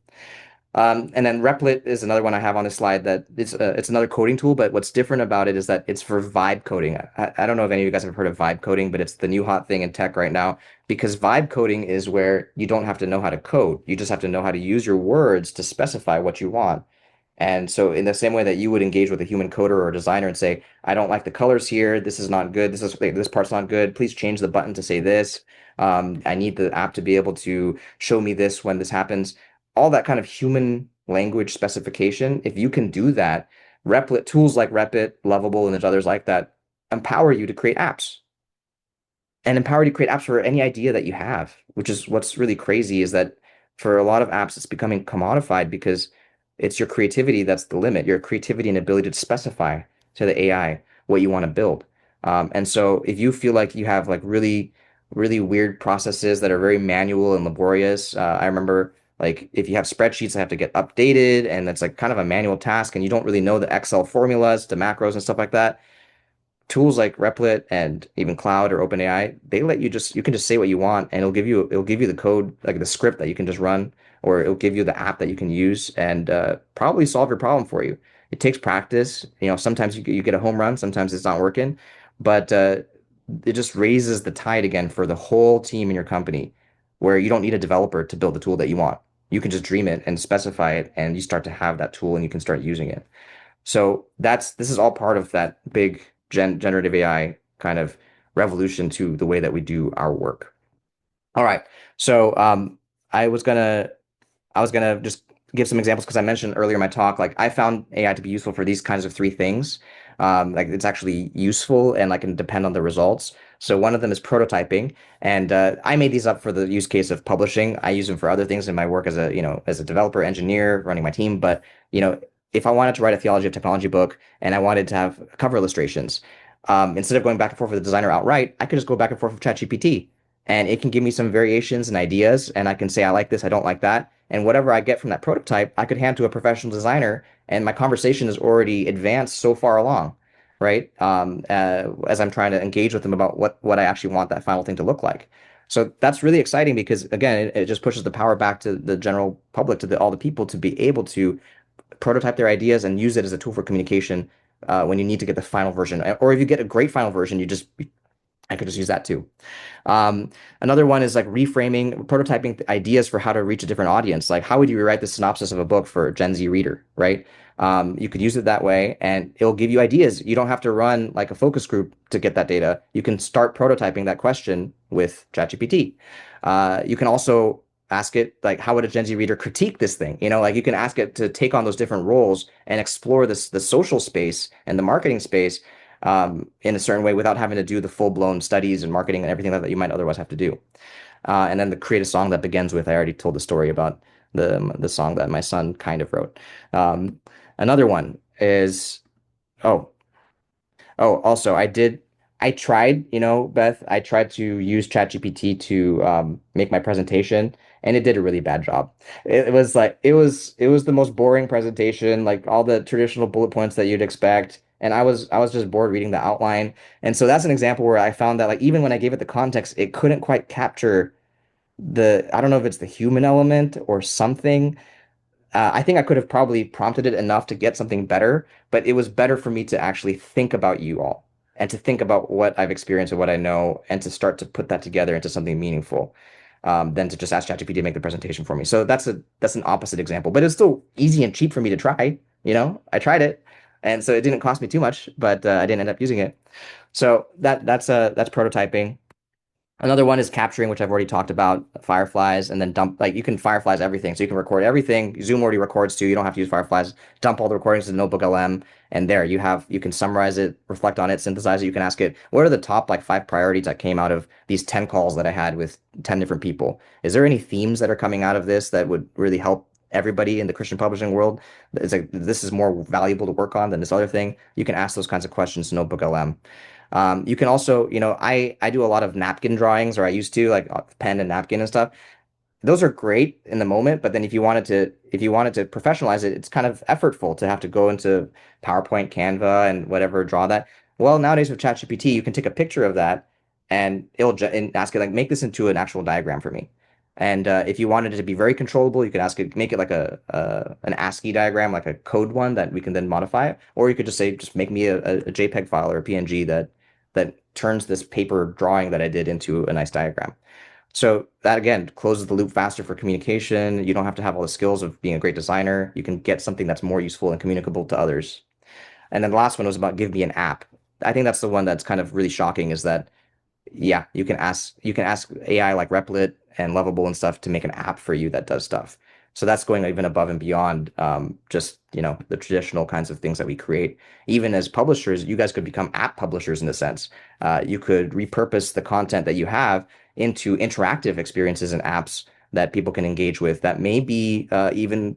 And then Replit is another one I have on this slide that it's another coding tool, but what's different about it is that it's for vibe coding. I don't know if any of you guys have heard of vibe coding, but it's the new hot thing in tech right now because vibe coding is where you don't have to know how to code. You just have to know how to use your words to specify what you want. And so in the same way that you would engage with a human coder or a designer and say, I don't like the colors here. This is not good. This part's not good. Please change the button to say this. I need the app to be able to show me this when this happens. All that kind of human language specification. If you can do that, Replit tools like Replit, Lovable, and there's others like that empower you to create apps and empower you to create apps for any idea that you have, which is what's really crazy is that for a lot of apps, it's becoming commodified because it's your creativity that's the limit, your creativity and ability to specify to the AI what you want to build. And so if you feel like you have like really, really weird processes that are very manual and laborious, I remember like if you have spreadsheets that have to get updated and that's like kind of a manual task and you don't really know the Excel formulas to macros and stuff like that, tools like Replit and even Cloud or OpenAI, they let you can just say what you want and it'll give you the code, like the script that you can just run, or it'll give you the app that you can use and probably solve your problem for you. It takes practice. You know, sometimes you get a home run, sometimes it's not working, but it just raises the tide again for the whole team in your company, where you don't need a developer to build the tool that you want. You can just dream it and specify it, and you start to have that tool and you can start using it. So this is all part of that big generative AI kind of revolution to the way that we do our work. All right. So I was gonna I was gonna just give some examples because I mentioned earlier in my talk, like I found AI to be useful for these kinds of three things. Like it's actually useful and like can depend on the results. So one of them is prototyping, and I made these up for the use case of publishing. I use them for other things in my work as a developer, engineer, running my team. But if I wanted to write a theology of technology book and I wanted to have cover illustrations, instead of going back and forth with the designer outright, I could just go back and forth with ChatGPT and it can give me some variations and ideas and I can say I like this, I don't like that. And whatever I get from that prototype, I could hand to a professional designer and my conversation is already advanced so far along, right? As I'm trying to engage with them about what I actually want that final thing to look like. So that's really exciting because again, it just pushes the power back to the general public, to all the people to be able to prototype their ideas and use it as a tool for communication when you need to get the final version. Or if you get a great final version, I could just use that too. Another one is like reframing, prototyping ideas for how to reach a different audience. Like how would you rewrite the synopsis of a book for a Gen Z reader, right? You could use it that way and it'll give you ideas. You don't have to run like a focus group to get that data. You can start prototyping that question with ChatGPT. You can also ask it like, how would a Gen Z reader critique this thing? Like you can ask it to take on those different roles and explore the social space and the marketing space in a certain way without having to do the full-blown studies and marketing and everything that you might otherwise have to do. And then create a song that begins with, I already told the story about the song that my son kind of wrote. Another one is, oh, also I tried, Beth, I tried to use ChatGPT to make my presentation and it did a really bad job. It was the most boring presentation, like all the traditional bullet points that you'd expect. and I was just bored reading the outline. And so that's an example where I found that like even when I gave it the context, it couldn't quite capture I don't know if it's the human element or something. I think I could have probably prompted it enough to get something better, but it was better for me to actually think about you all and to think about what I've experienced and what I know and to start to put that together into something meaningful, than to just ask ChatGPT to make the presentation for me. So that's an opposite example, but it's still easy and cheap for me to try. I tried it, and so it didn't cost me too much, but I didn't end up using it. So that's prototyping. Another one is capturing, which I've already talked about, Fireflies, and then dump, like you can Fireflies everything. So you can record everything. Zoom already records too. You don't have to use Fireflies. Dump all the recordings in Notebook LM, and there you can summarize it, reflect on it, synthesize it. You can ask it, what are the top like 5 priorities that came out of these 10 calls that I had with 10 different people? Is there any themes that are coming out of this that would really help everybody in the Christian publishing world? It's like this is more valuable to work on than this other thing. You can ask those kinds of questions in Notebook LM. You can also, I do a lot of napkin drawings, or I used to like pen and napkin and stuff. Those are great in the moment, but then if you wanted to professionalize it, it's kind of effortful to have to go into PowerPoint, Canva, and whatever, draw that. Well, nowadays with ChatGPT, you can take a picture of that and and ask it like make this into an actual diagram for me. And if you wanted it to be very controllable, you could ask it make it like an ASCII diagram, like a code one that we can then modify, or you could just say just make me a JPEG file or a PNG that turns this paper drawing that I did into a nice diagram. So that again closes the loop faster for communication. You don't have to have all the skills of being a great designer. You can get something that's more useful and communicable to others. And then the last one was about give me an app. I think that's the one that's kind of really shocking is that yeah, you can ask AI like Replit and Lovable and stuff to make an app for you that does stuff. So that's going even above and beyond just the traditional kinds of things that we create. Even as publishers, you guys could become app publishers in a sense. You could repurpose the content that you have into interactive experiences and apps that people can engage with that may be even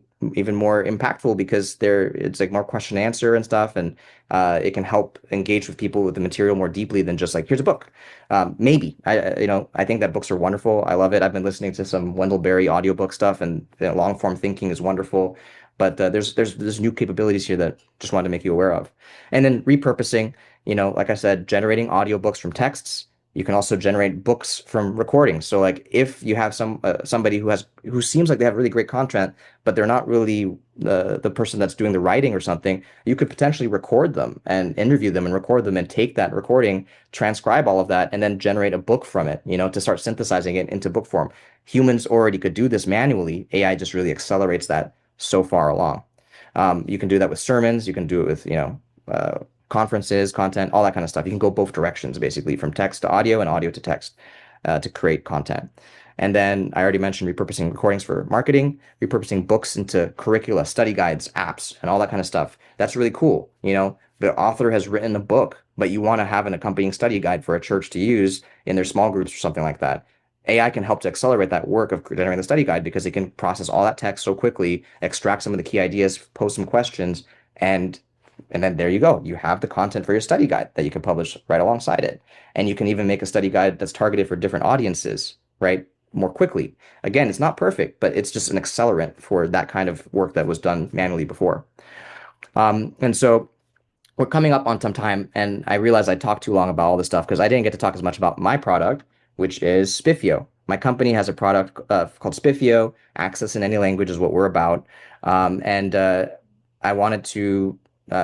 more impactful because it's like more question and answer and stuff, and it can help engage with people with the material more deeply than just like here's a book. Maybe I think that books are wonderful. I love it. I've been listening to some Wendell Berry audiobook stuff, and long form thinking is wonderful. But there's new capabilities here that just wanted to make you aware of. And then repurposing, like I said, generating audiobooks from texts. You can also generate books from recordings. So like if you have somebody who seems like they have really great content, but they're not really the person that's doing the writing or something, you could potentially record them and interview them and record them and take that recording, transcribe all of that, and then generate a book from it, to start synthesizing it into book form. Humans already could do this manually. AI just really accelerates that so far along. You can do that with sermons. You can do it with, conferences, content, all that kind of stuff. You can go both directions, basically, from text to audio and audio to text, to create content. And then I already mentioned repurposing recordings for marketing, repurposing books into curricula, study guides, apps, and all that kind of stuff. That's really cool. The author has written a book, but you want to have an accompanying study guide for a church to use in their small groups or something like that. AI can help to accelerate that work of generating the study guide because it can process all that text so quickly, extract some of the key ideas, pose some questions, and then there you go. You have the content for your study guide that you can publish right alongside it. And you can even make a study guide that's targeted for different audiences, right? More quickly. Again, it's not perfect, but it's just an accelerant for that kind of work that was done manually before. And so we're coming up on some time, and I realized I talked too long about all this stuff because I didn't get to talk as much about my product, which is Spiffio. My company has a product called Spiffio. Access in any language is what we're about. And I wanted to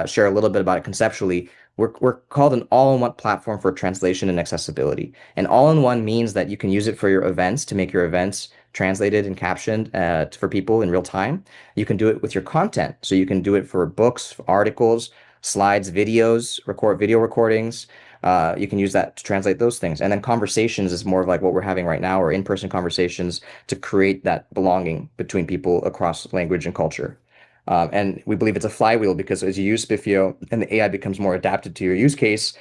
share a little bit about it conceptually. We're called an all-in-one platform for translation and accessibility. And all-in-one means that you can use it for your events to make your events translated and captioned for people in real time. You can do it with your content. So you can do it for books, articles, slides, videos, record video recordings. You can use that to translate those things. And then conversations is more of like what we're having right now, or in-person conversations to create that belonging between people across language and culture. And we believe it's a flywheel because as you use Spiffio and the AI becomes more adapted to your use case,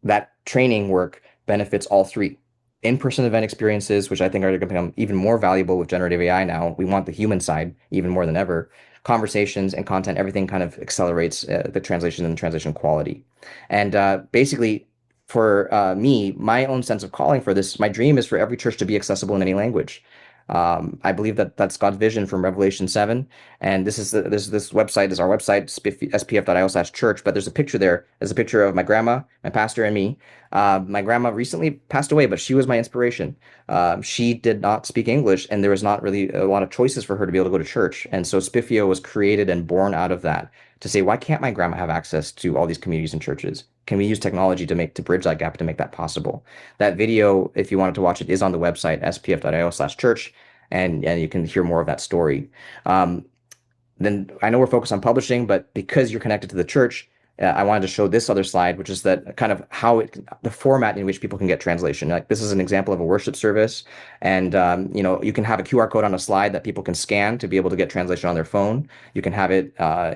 that training work benefits all three. In-person event experiences, which I think are going to become even more valuable with generative AI now. We want the human side even more than ever. Conversations and content, everything kind of accelerates the translation and translation quality. And basically, for me, my own sense of calling for this, my dream is for every church to be accessible in any language. I believe that that's God's vision from Revelation 7. And this website is our website, spf.io/church. But there's a picture there. There's a picture of my grandma, my pastor, and me. My grandma recently passed away, but she was my inspiration. She did not speak English, and there was not really a lot of choices for her to be able to go to church. And so Spiffio was created and born out of that to say, why can't my grandma have access to all these communities and churches? Can we use technology to bridge that gap to make that possible? That video, if you wanted to watch it, is on the website, spf.io/church, and you can hear more of that story. Um, then I know we're focused on publishing, but because you're connected to the church, I wanted to show this other slide, which is that kind of the format in which people can get translation. Like this is an example of a worship service, and you can have a QR code on a slide that people can scan to be able to get translation on their phone. You can have it out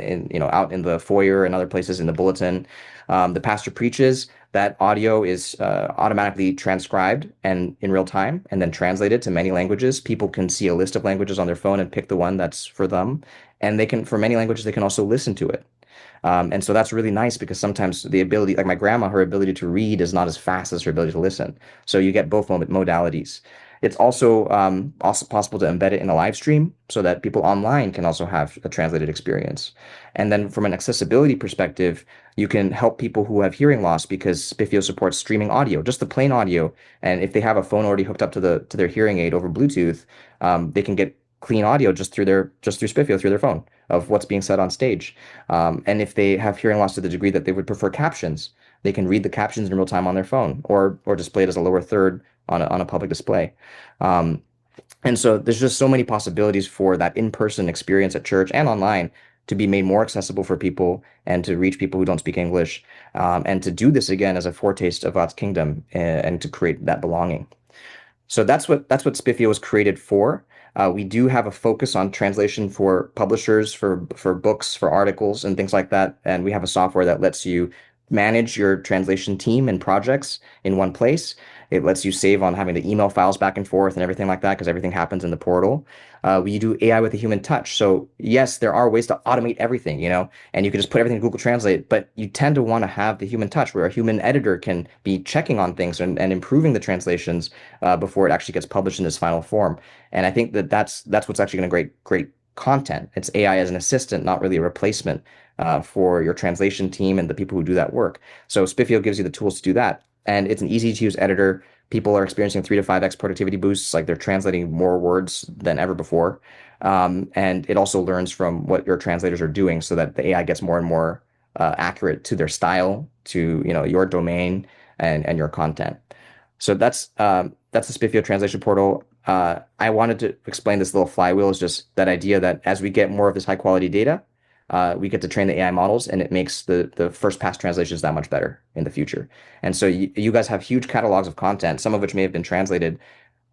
in the foyer and other places in the bulletin. The pastor preaches. That audio is automatically transcribed and in real time, and then translated to many languages. People can see a list of languages on their phone and pick the one that's for them. And for many languages, they can also listen to it. And so that's really nice because sometimes the ability, like my grandma, her ability to read is not as fast as her ability to listen. So you get both modalities. It's also possible to embed it in a live stream so that people online can also have a translated experience. And then from an accessibility perspective, you can help people who have hearing loss because Spiffio supports streaming audio, just the plain audio. And if they have a phone already hooked up to their hearing aid over Bluetooth, they can get clean audio just through Spiffio through their phone of what's being said on stage. And if they have hearing loss to the degree that they would prefer captions, they can read the captions in real time on their phone or display it as a lower third on a public display. Um, and so there's just so many possibilities for that in-person experience at church and online to be made more accessible for people and to reach people who don't speak English, and to do this again as a foretaste of God's kingdom and to create that belonging. So that's what Spiffio was created for. We do have a focus on translation for publishers, for books, for articles, and things like that. And we have a software that lets you manage your translation team and projects in one place. It lets you save on having to email files back and forth and everything like that because everything happens in the portal. We do AI with a human touch. So yes, there are ways to automate everything, and you can just put everything in Google Translate, but you tend to want to have the human touch where a human editor can be checking on things and improving the translations before it actually gets published in its final form. And I think that's what's actually going to create great content. It's AI as an assistant, not really a replacement for your translation team and the people who do that work. So Spiffio gives you the tools to do that. And it's an easy to use editor. People are experiencing 3 to 5x productivity boosts, like they're translating more words than ever before. And it also learns from what your translators are doing so that the AI gets more and more accurate to their style, to your domain and your content. So that's the Spiffio translation portal. I wanted to explain this little flywheel is just that idea that as we get more of this high quality data, we get to train the AI models, and it makes the first pass translations that much better in the future. And so you guys have huge catalogs of content, some of which may have been translated.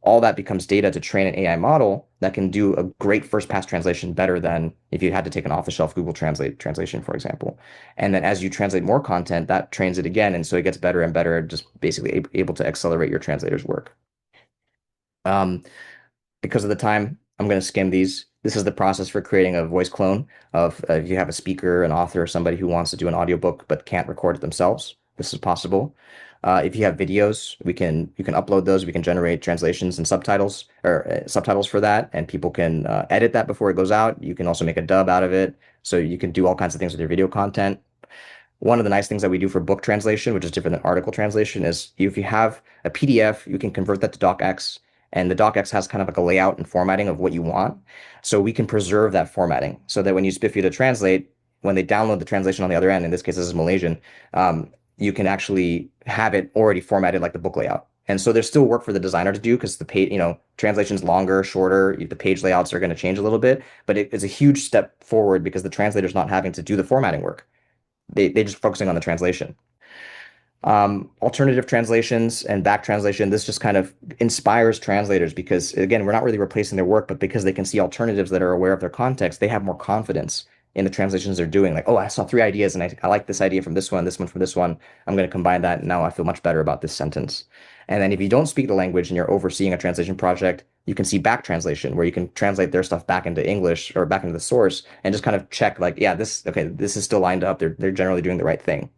All that becomes data to train an AI model that can do a great first pass translation better than if you had to take an off-the-shelf Google Translate translation, for example. And then as you translate more content, that trains it again, and so it gets better and better, just basically able to accelerate your translator's work. Um, because of the time, I'm going to skim these. This is the process for creating a voice clone of if you have a speaker, an author, or somebody who wants to do an audiobook but can't record it themselves. This is possible. If you have videos, you can upload those. We can generate translations and subtitles or subtitles for that, and people can edit that before it goes out. You can also make a dub out of it, so you can do all kinds of things with your video content. One of the nice things that we do for book translation, which is different than article translation, is if you have a PDF, you can convert that to docx, and the docx has kind of like a layout and formatting of what you want. So we can preserve that formatting so that when you Spiffio to translate, when they download the translation on the other end, in this case, this is Malaysian, you can actually have it already formatted like the book layout. And so there's still work for the designer to do because the page, translation's longer, shorter, the page layouts are going to change a little bit, but it's a huge step forward because the translator's not having to do the formatting work. They're just focusing on the translation. Alternative translations and back translation, this just kind of inspires translators because, again, we're not really replacing their work, but because they can see alternatives that are aware of their context, they have more confidence in the translations they're doing. Like, oh, I saw 3 ideas and I like this idea from this one from this one. I'm going to combine that. And now I feel much better about this sentence. And then if you don't speak the language and you're overseeing a translation project, you can see back translation where you can translate their stuff back into English or back into the source and just kind of check like, yeah, this is still lined up. They're generally doing the right thing.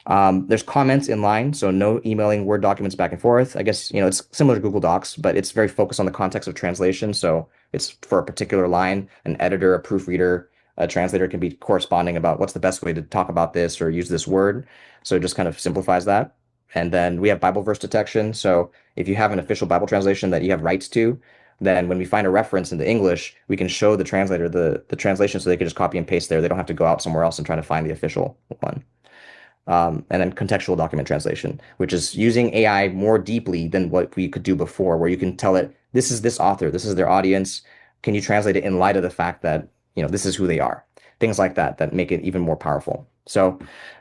There's comments in line, so no emailing Word documents back and forth. I guess, it's similar to Google Docs, but it's very focused on the context of translation. So it's for a particular line, an editor, a proofreader, a translator can be corresponding about what's the best way to talk about this or use this word. So it just kind of simplifies that. And then we have Bible verse detection. So if you have an official Bible translation that you have rights to, then when we find a reference in the English, we can show the translator the translation so they can just copy and paste there. They don't have to go out somewhere else and try to find the official one. And then contextual document translation, which is using AI more deeply than what we could do before, where you can tell it, this is this author, this is their audience. Can you translate it in light of the fact that, this is who they are? Things like that that make it even more powerful. So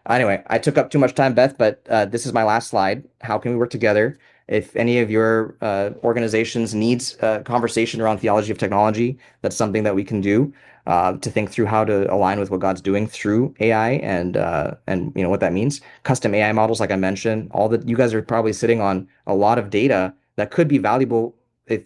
anyway, I took up too much time, Beth, but this is my last slide. How can we work together? If any of your organizations needs a conversation around theology of technology, that's something that we can do to think through how to align with what God's doing through AI and what that means. Custom AI models, like I mentioned, all that you guys are probably sitting on a lot of data that could be valuable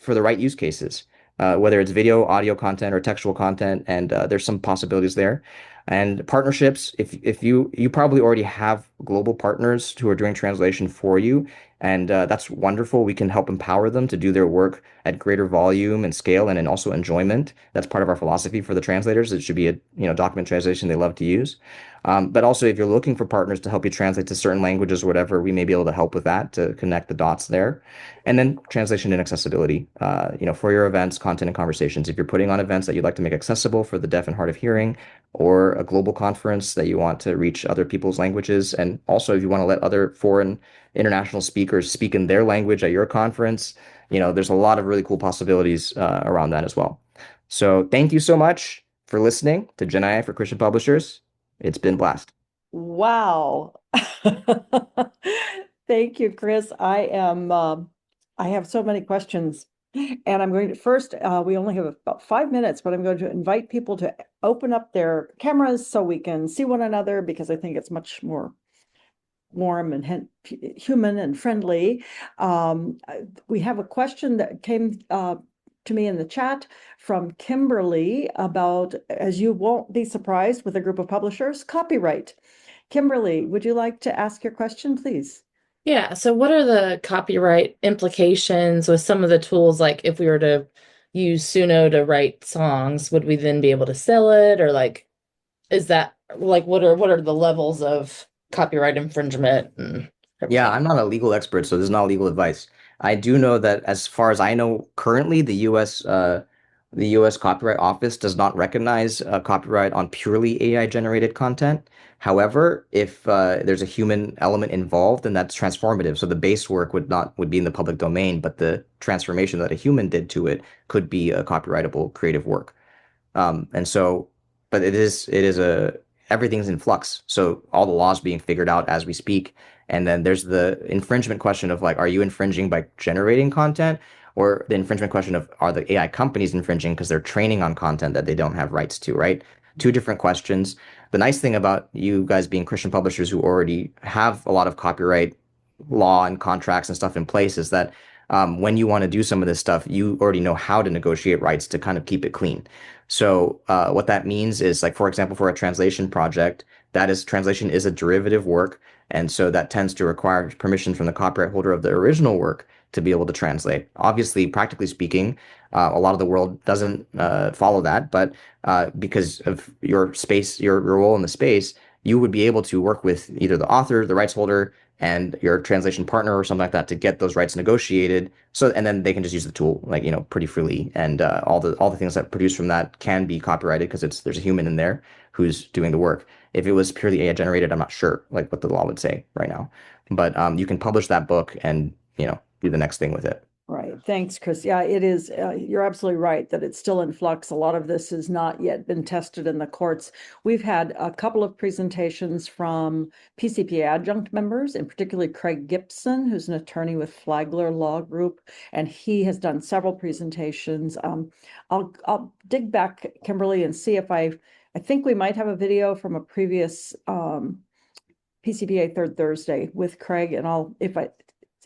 for the right use cases, whether it's video, audio content, or textual content, and there's some possibilities there. And partnerships, if you probably already have global partners who are doing translation for you, and that's wonderful. We can help empower them to do their work at greater volume and scale, and then also enjoyment. That's part of our philosophy for the translators. It should be a document translation they love to use. But also, if you're looking for partners to help you translate to certain languages or whatever, we may be able to help with that to connect the dots there. And then translation and accessibility, for your events, content, and conversations. If you're putting on events that you'd like to make accessible for the deaf and hard of hearing, or a global conference that you want to reach other people's languages, and also if you want to let other foreign international speakers speak in their language at your conference, there's a lot of really cool possibilities around that as well. So thank you so much for listening to Gen AI for Christian Publishers. It's been a blast. Wow. Thank you, Chris. I have so many questions. And I'm going to first, we only have about 5 minutes, but I'm going to invite people to open up their cameras so we can see one another because I think it's much more warm and human and friendly. We have a question that came to me in the chat from Kimberly about, as you won't be surprised with a group of publishers, copyright. Kimberly, would you like to ask your question, please? Yeah. So what are the copyright implications with some of the tools? Like if we were to use Suno to write songs, would we then be able to sell it? Or is that what are the levels of copyright infringement and Yeah, everything? I'm not a legal expert, so this is not legal advice. I do know that as far as I know, currently the U.S. Copyright Office does not recognize copyright on purely AI generated content. However, if there's a human element involved, then that's transformative. So the base work would be in the public domain, but the transformation that a human did to it could be a copyrightable creative work. And so, but everything's in flux. So all the laws being figured out as we speak. And then there's the infringement question of like, are you infringing by generating content? Or the infringement question of, are the AI companies infringing because they're training on content that they don't have rights to, right? Two different questions. The nice thing about you guys being Christian publishers who already have a lot of copyright law and contracts and stuff in place is that when you want to do some of this stuff, you already know how to negotiate rights to kind of keep it clean. So what that means is, like, for example, for a translation project, translation is a derivative work. And so that tends to require permission from the copyright holder of the original work to be able to translate. Obviously, practically speaking, a lot of the world doesn't follow that, but because of your space, your role in the space, you would be able to work with either the author, the rights holder, and your translation partner or something like that to get those rights negotiated. So, and then they can just use the tool like, pretty freely. And all the things that produce from that can be copyrighted because there's a human in there who's doing the work. If it was purely AI generated, I'm not sure like what the law would say right now. But you can publish that book and, do the next thing with it. Right. Thanks, Chris. Yeah, it is. You're absolutely right that it's still in flux. A lot of this has not yet been tested in the courts. We've had a couple of presentations from PCPA adjunct members, and particularly Craig Gibson, who's an attorney with Flagler Law Group, and he has done several presentations. I'll dig back, Kimberly, and see if I think we might have a video from a previous PCPA Third Thursday with Craig, and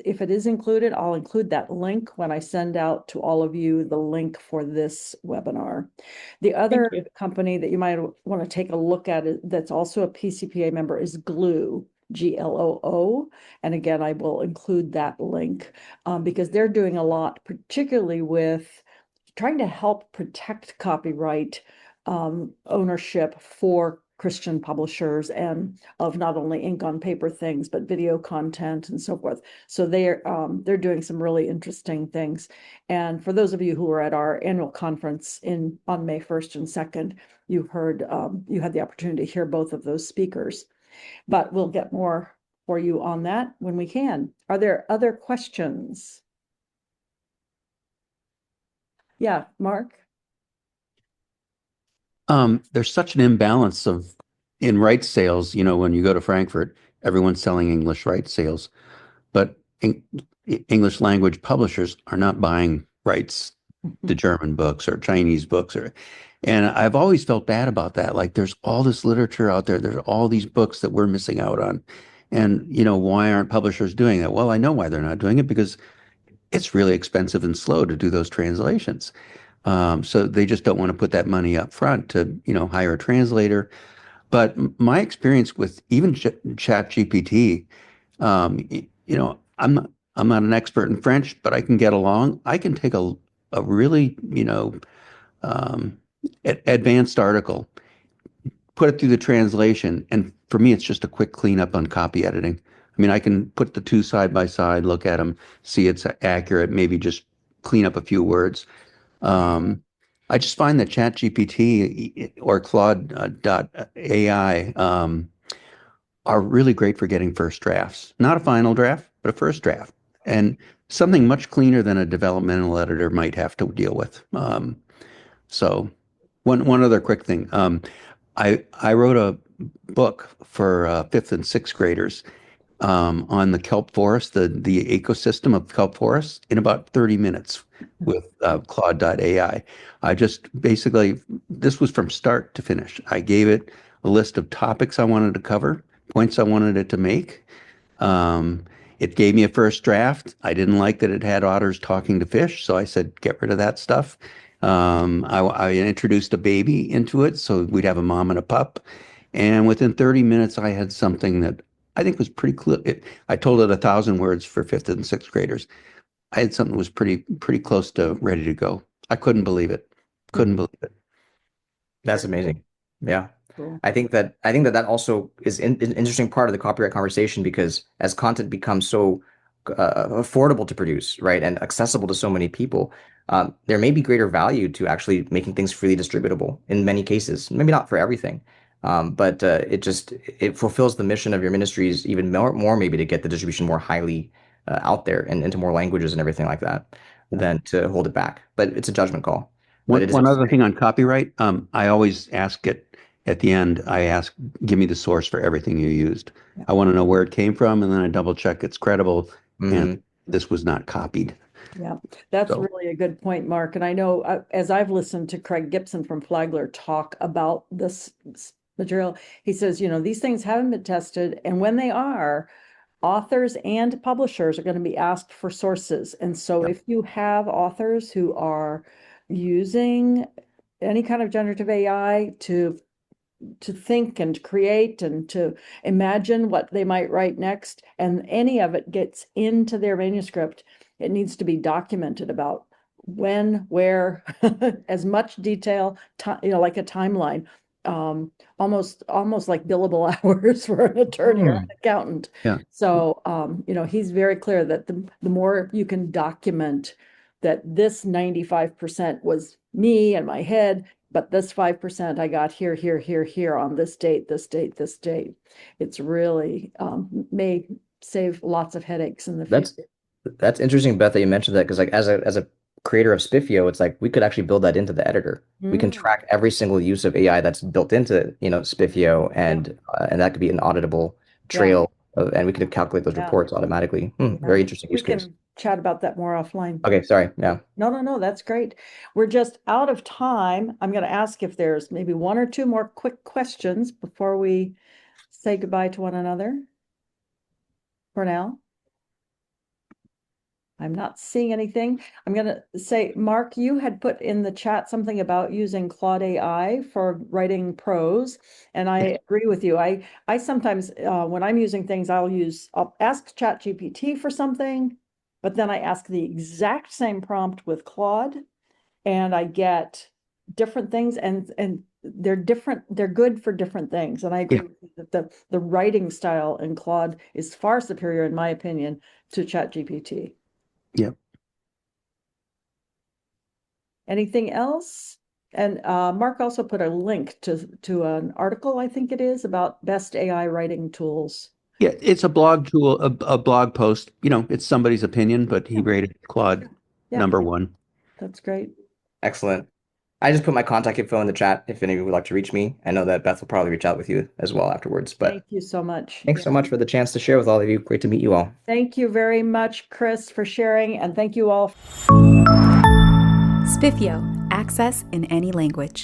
if it is included, I'll include that link when I send out to all of you the link for this webinar. The Thank other you. company that you might want to take a look at that's also a PCPA member is Glue. GLOO. And again, I will include that link because they're doing a lot, particularly with trying to help protect copyright ownership for Christian publishers and of not only ink on paper things, but video content and so forth. So they're doing some really interesting things. And for those of you who were at our annual conference on May 1st and 2nd, you had the opportunity to hear both of those speakers. But we'll get more for you on that when we can. Are there other questions? Yeah, Mark? There's such an imbalance in rights sales. When you go to Frankfurt, everyone's selling English rights sales, but English language publishers are not buying rights to German books or Chinese books, and I've always felt bad about that. Like, there's all this literature out there. There's all these books that we're missing out on. And, why aren't publishers doing that? Well, I know why they're not doing it, because it's really expensive and slow to do those translations. So they just don't want to put that money up front to, hire a translator. But my experience with even ChatGPT, I'm not an expert in French, but I can get along. I can take a really, advanced article, put it through the translation, and for me, it's just a quick cleanup on copy editing. I mean, I can put the two side by side, look at them, see it's accurate, maybe just clean up a few words. I just find that ChatGPT or Claude.ai are really great for getting first drafts. Not a final draft, but a first draft. And something much cleaner than a developmental editor might have to deal with. So one other quick thing. I wrote a book for fifth and sixth graders on the kelp forest, the ecosystem of kelp forests, in about 30 minutes with Claude.ai. I just basically, this was from start to finish. I gave it a list of topics I wanted to cover, points I wanted it to make. It gave me a first draft. I didn't like that it had otters talking to fish, so I said, get rid of that stuff. I introduced a baby into it, so we'd have a mom and a pup. And within 30 minutes, I had something that I think was pretty clear. I told it 1,000 words for fifth and sixth graders. I had something that was pretty close to ready to go. I couldn't believe it. Couldn't believe it. That's amazing. Yeah. Cool. I think that also is an interesting part of the copyright conversation, because as content becomes so affordable to produce, right, and accessible to so many people, there may be greater value to actually making things freely distributable in many cases. Maybe not for everything, but it fulfills the mission of your ministries even more maybe to get the distribution more highly out there and into more languages and everything like that than to hold it back. But it's a judgment call. But it is One other thing on copyright, I always ask it at the end. I ask, give me the source for everything you used. Yeah. I want to know where it came from, and then I double check it's credible, and this was not copied. Yeah, that's So- really a good point, Mark. And I know as I've listened to Craig Gibson from Flagler talk about this material, he says, these things haven't been tested. And when they are, authors and publishers are going to be asked for sources. And so Yep. if you have authors who are using any kind of generative AI to think and create and to imagine what they might write next, and any of it gets into their manuscript, it needs to be documented about when, where, as much detail, like a timeline, almost like billable hours for an attorney or an accountant. Yeah. So, he's very clear that the more you can document that this 95% was me and my head, but this 5% I got here, here, here, here on this date, this date, this date. It's really may save lots of headaches in the future. That's interesting, Beth, that you mentioned that, because like as a creator of Spiffio, it's like we could actually build that into the editor. We can track every single use of AI that's built into Spiffio, and that could be an auditable trail, and we could calculate those reports automatically. Very interesting We use case. can chat about that more offline. Okay, sorry. Yeah. No, that's great. We're just out of time. I'm going to ask if there's maybe one or two more quick questions before we say goodbye to one another for now. I'm not seeing anything. I'm going to say, Mark, you had put in the chat something about using Claude AI for writing prose, and I agree with you. I sometimes, when I'm using things, I'll ask ChatGPT for something, but then I ask the exact same prompt with Claude, and I get different things, and they're different. They're good for different things, and I agree Yeah. with you that the writing style in Claude is far superior, in my opinion, to ChatGPT. Yeah. Anything else? And Mark also put a link to an article, I think it is, about best AI writing tools. Yeah, it's a blog tool, a blog post. It's somebody's opinion, but he Yeah. rated Claude Yeah. number one. That's great. Excellent. I just put my contact info in the chat if any of you would like to reach me. I know that Beth will probably reach out with you as well afterwards, but Thank you so much. thanks so much for the chance to share with all of you. Great to meet you all. Thank you very much, Chris, for sharing, and thank you all. Spiffio, access in any language.